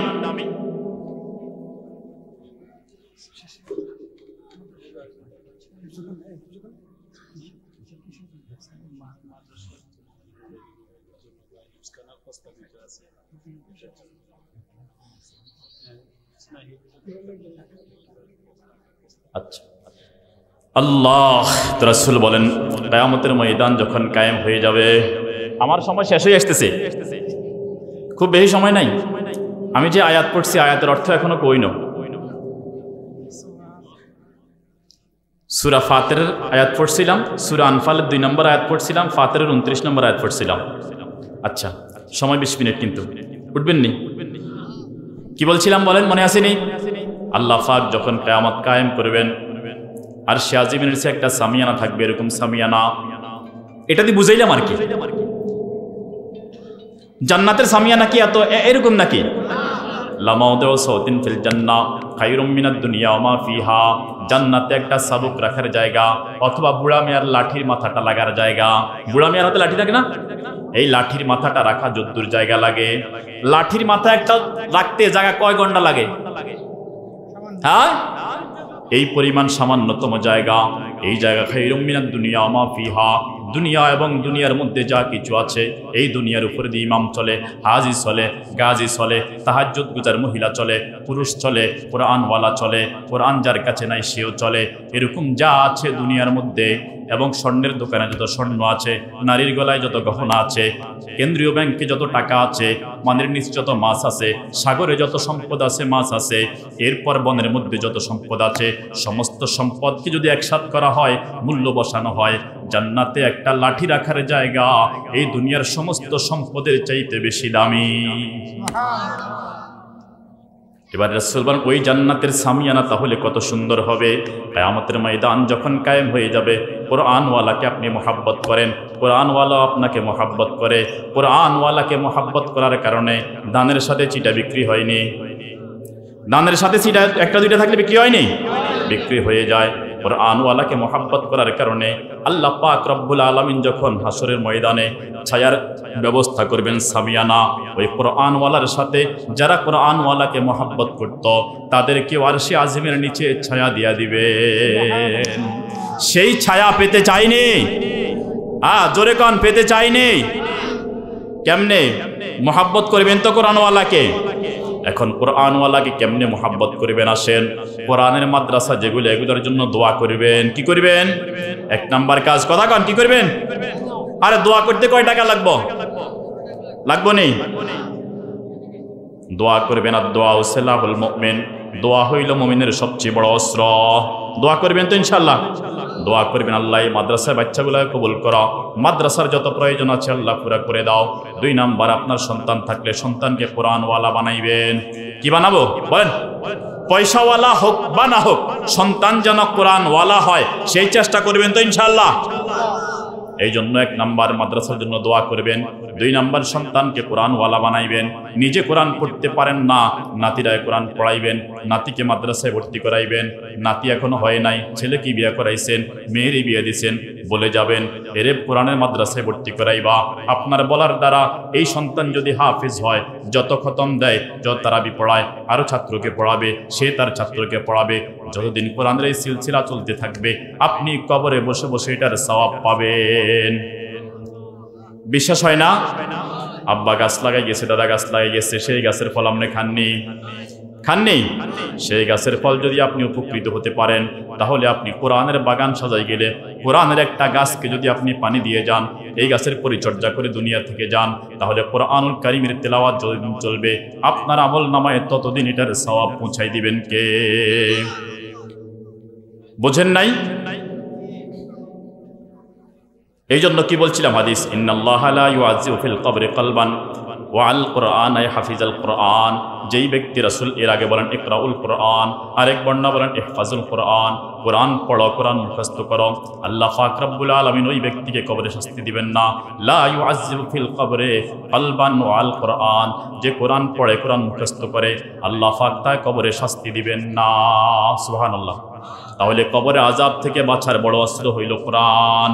আচ্ছা, আল্লাহ রাসূল বলেন কিয়ামতের ময়দান যখন কায়েম হয়ে যাবে, আমার সময় শেষ হয়ে আসতেছে, খুব বেশি সময় নাই। আমি যে আয়াত পড়ছি আয়াতের অর্থ এখনো কই না। সূরা ফাতিরের আয়াত পড়ছিলাম, সূরা আনফালের 2 নম্বর আয়াত পড়ছিলাম, ফাতিরের 29 নম্বর আয়াত পড়ছিলাম। আচ্ছা, সময় 20 মিনিট, কিন্তু উঠবেন নি? কি বলছিলাম বলেন, মনে আসেনি? আল্লাহ পাক যখন কিয়ামত কায়েম করবেন, আরশে আজিমের নিচে একটা সামিয়ানা থাকবে, এরকম সামিয়ানা। এটা দিয়ে বুঝাইলাম আর কি, জান্নাতের সামিয়ানা কি এত এরকম নাকি? লামাউদাউ সাউতিন ফিল জান্নাহ খায়রুম মিনাদ দুনিয়া ওয়া মা ফিহা। জান্নাতে একটা শাবুক রাখার জায়গা, অথবা বুড়া মিয়ার লাঠির মাথাটা লাগার জায়গা। বুড়া মিয়ার হাতে লাঠি থাকে না, এই লাঠির মাথাটা রাখা যদ্দুর জায়গা লাগে, লাঠির মাথা একটা রাখতে জায়গা কয় ঘন্টা লাগে? হ্যাঁ, এই পরিমাণ সামান্যতম জায়গা। এই জায়গা খায়রুম মিনাদ দুনিয়া ওয়া মা ফিহা, দুনিয়া এবং দুনিয়ার মধ্যে যা কিছু আছে, এই দুনিয়ার উপরে দিয়ে ইমাম চলে, হাজি চলে, গাজী চলে, তাহাজ্জুদ গুজার মহিলা চলে, পুরুষ চলে, কোরআনওয়ালা চলে, কোরআন যার কাছে নাই সেও চলে। এরকম যা আছে দুনিয়ার মধ্যে এবং স্বর্ণের দোকানে যত স্বর্ণ আছে, নারীর গলায় যত গহনা আছে, কেন্দ্রীয় ব্যাংকে যত টাকা আছে, পানির নিচে যত মাছ আছে, সাগরে যত সম্পদ আছে, মাছ আছে, এরপর বনের মধ্যে যত সম্পদ আছে, সমস্ত সম্পদকে যদি একসাথ করা হয়, মূল্য বসানো হয়, জান্নাতে একটা লাঠি রাখার জায়গা এই দুনিয়ার সমস্ত সম্পদের চাইতে বেশি দামি। এবার রাসূল বলেন ওই জান্নাতের সামিয়ানা তাহলে কত সুন্দর হবে। কিয়ামতের ময়দান যখন কায়েম হয়ে যাবে, কোরআনওয়ালাকে আপনি মহব্বত করেন, কোরআনওয়ালা আপনাকে মহব্বত করে, কোরআনওয়ালাকে মহব্বত করার কারণে দানের সাথে চিটা বিক্রি হয়নি, দানের সাথে চিটা একটা দুইটা থাকলে বিক্রি হয়নি, বিক্রি হয়ে যায়। কোরআনওয়ালাকে মহব্বত করার কারণে আল্লাহ পাক রব্বুল আলামিন যখন হাসরের ময়দানে ছায়ার ব্যবস্থা করবেন সামিয়ানা, ওই কোরআনওয়ালার সাথে যারা কোরআনওয়ালাকে মহব্বত করত তাদেরকে আরশে আজিমের নিচে ছায়া দিয়া দিবেন। সেই ছায়া পেতে চাইনি, জোরে কান, পেতে চাইনি। কেমনে মহব্বত করবেন তো কোরআনওয়ালাকে? এখন কোরআনওয়ালাকে কেমনে মহব্বত করবেন আসেন। কোরআনের মাদ্রাসা যেগুলো, এগুলোর জন্য দোয়া করবেন। কি করবেন? এক নাম্বার কাজ, কথা কন, কি করবেন? আরে দোয়া করতে কয় টাকা লাগবো? লাগবো নেই? দোয়া করবেন। আর দোয়া সিলাহুল মুমিন, দোয়া হইল মুমিনের সবচেয়ে বড় অস্ত্র। দোয়া করবেন তো ইনশাআল্লাহ? দোয়া করবেন আল্লাহ এই মাদ্রাসার বাচ্চাগুলোকে কবুল করো, মাদ্রাসার যত প্রয়োজন আছে আল্লাহ পুরা করে দাও। 2 নাম্বার, আপনার সন্তান থাকলে সন্তানকে কোরআনওয়ালা বানাইবেন। কি বানাবো বলেন? পয়সাওয়ালা হোক বা না হোক, সন্তান যেন কোরআনওয়ালা হয় সেই চেষ্টা করবেন তো ইনশাআল্লাহ? এই জন্য 1 নাম্বার মাদ্রাসার জন্য দোয়া করবেন। 2 নাম্বার, সন্তানকে কোরআনওয়ালা বানাইবেন। নিজে কোরআন পড়তে পারেন না, নাতিরায় কোরআন পড়াইবেন, নাতিকে মাদ্রাসায় ভর্তি করাইবেন। নাতি এখনো হয় নাই, ছেলেকে বিয়ে করাইছেন, মেয়েরই বিয়ে দিছেন, বলে যাবেন এরে কোরআনের মাদ্রাসায় ভর্তি করাইবা। আপনার বলার দ্বারা এই সন্তান যদি হাফিজ হয়, যত খতম দেয়, যত তারাবি পড়ায়, আরো ছাত্রকে পড়াবে, সে তার ছাত্রকে পড়াবে। যতদিন কোরআনের এই সিলসিলা চলতে থাকবে, আপনি কবরে বসে বসে এটার সওয়াব পাবেন। বিশ্বাস হয় না? আব্বা গাছ লাগাই গেছে, দাদা গাছ লাগাই গেছে, সেই গাছের ফল আপনি খাননি, খাননি? সেই গাছের ফল যদি আপনি উপকৃত হতে পারেন, তাহলে আপনি কোরআনের বাগান সাজাই গেলে, কোরআনের একটা গাছকে যদি আপনি পানি দিয়ে যান, এই গাছের পরিচর্যা করে দুনিয়া থেকে যান, তাহলে কোরআনুল কারীমের তেলাওয়াত যতদিন চলবে, আপনার আমল নামায় ততদিন এটার সওয়াব পৌঁছাই দিবেন কে? বোঝেন নাই? এই জন্য কি বলছিলাম হাদিস, ইন্নাল্লাহা লা ইউআযিবু ফিল কবরি কলবান ওয়া আল কুরআন হাফিজাল কুরআন। যেই ব্যক্তি, রাসূল এর আগে বলেন ইকরাউল কুরআন, আরেক বর্ণনা বলেন ইহফাজুল কুরআন, কোরআন পড়ো, কোরআন মুখস্থ করো, আল্লাহ পাক রব্বুল আলামিন ওই ব্যক্তিকে কবরে শাস্তি দিবেন না। লা ইউআযিবু ফিল কবরি কলবান ওয়া আল কুরআন, যে কোরআন পড়ে, কোরআন মুখস্থ করে, আল্লাহ পাক তাকে কবরে শাস্তি দিবেন না। সুবহানাল্লাহ। তাহলে কবরে আযাব থেকে বাঁচার বড় অস্ত্র হইল কোরআন।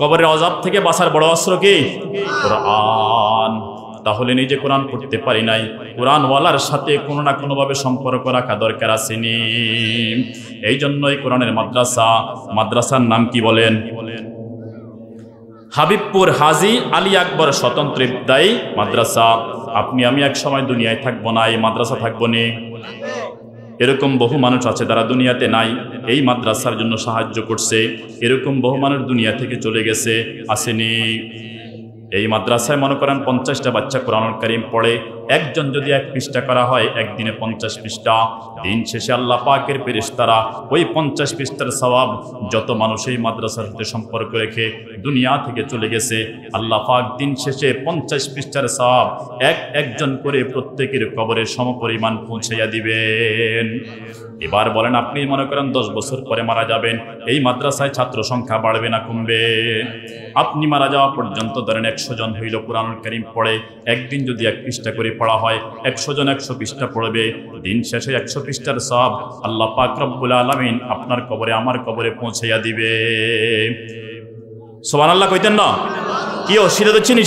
কবরের আযাব থেকে বাঁচার বড় অস্ত্র কি? কোরআন। তাহলে নিজে কোরআন পড়তে পারি নাই, কোরআনওয়ালার সাথে কোনো না কোনোভাবে সম্পর্ক রাখা দরকার আসেনি। এই জন্যই কোরআনের মাদ্রাসা, মাদ্রাসার নাম কি বলেন? হাবিবপুর হাজী আলী আকবর স্বতন্ত্র ইবতিদায়ী মাদ্রাসা। আপনি আমি এক সময় দুনিয়ায় থাকবো না, এই মাদ্রাসা থাকবো না। এরকম বহু মানুষ আছে যারা দুনিয়াতে নাই, এই মাদ্রাসার জন্য সাহায্য করছে। এরকম বহু মানুষ দুনিয়া থেকে চলে গেছে, আসেনি। এই মাদ্রাসায় মনে করেন 50টা বাচ্চা কোরআনুল কারীম পড়ে, একজন যদি 1 পৃষ্ঠা করা হয়, একদিনে 50 পৃষ্ঠা। দিন শেষে আল্লাহ পাকের ফেরেশতারা ওই 50 পৃষ্ঠার সওয়াব, যত মানুষ এই মাদ্রাসার সাথে সম্পর্ক রেখে দুনিয়া থেকে চলে গেছে, আল্লাহ পাক দিন শেষে 50 পৃষ্ঠার সওয়াব একজন করে প্রত্যেকের কবরে সমপরিমাণ পৌঁছাইয়া দিবেন। এবার বলেন, আপনি মনে করেন 10 বছর পরে মারা যাবেন, এই মাদ্রাসায় ছাত্র সংখ্যা বাড়বে না কমবে? আপনি মারা যাওয়া পর্যন্ত ধরেন 100 জন হইল কোরআনুল কারীম পড়ে, একদিন যদি 1 পৃষ্ঠা করে পড়া হয়, 100 জন 100 পৃষ্ঠা পড়বে, দিন শেষে 100 পৃষ্ঠার সওয়াব আল্লাহ পাক রব্বুল আলামিন আপনার কবরে, আমার কবরে পৌঁছাইয়া দিবে। সুবহানাল্লাহ কইতেন না? কি ও শীত হচ্ছে নি?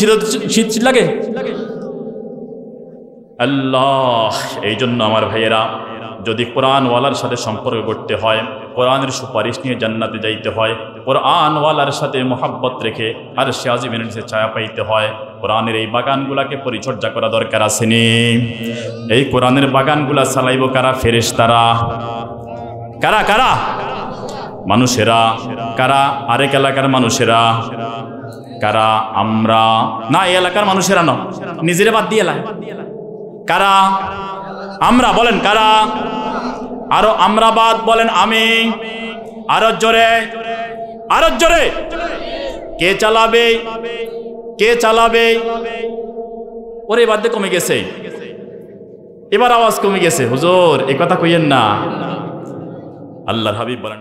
শীত লাগে আল্লাহ। এই জন্য আমার ভাইয়েরা, যদি কোরআনওয়ালার সাথে সম্পর্ক করতে হয়, কোরআনের সুপারিশ নিয়ে জান্নাতে যাইতে হয়, কোরআনওয়ালার সাথে মোহাব্বত রেখে আর আযিমের নিচে ছায়া পাইতে হয়, কোরআনের এই বাগানগুলাকে পরিচর্যা করা দরকার আসেনি? এই কোরআনের বাগানগুলা চালাইব কারা? ফেরেশতারা। কারা কারা? মানুষেরা কারা? আরেক এলাকার মানুষেরা কারা? আমরা না, এই এলাকার মানুষেরা না, নিজেরা বাদ দিয়ে এলাকা কারা? আমরা, বলেন কারা? আরো আমরা বাদ বলেন আমি, আরো জোরে, আরো জোরে। কে চালাবে? কে চালাবে? ওরে বাদ কমে গেছে, এবার আওয়াজ কমে গেছে। হুজুর এ কথা কইয়েন না। আল্লাহর হাবিব বলেন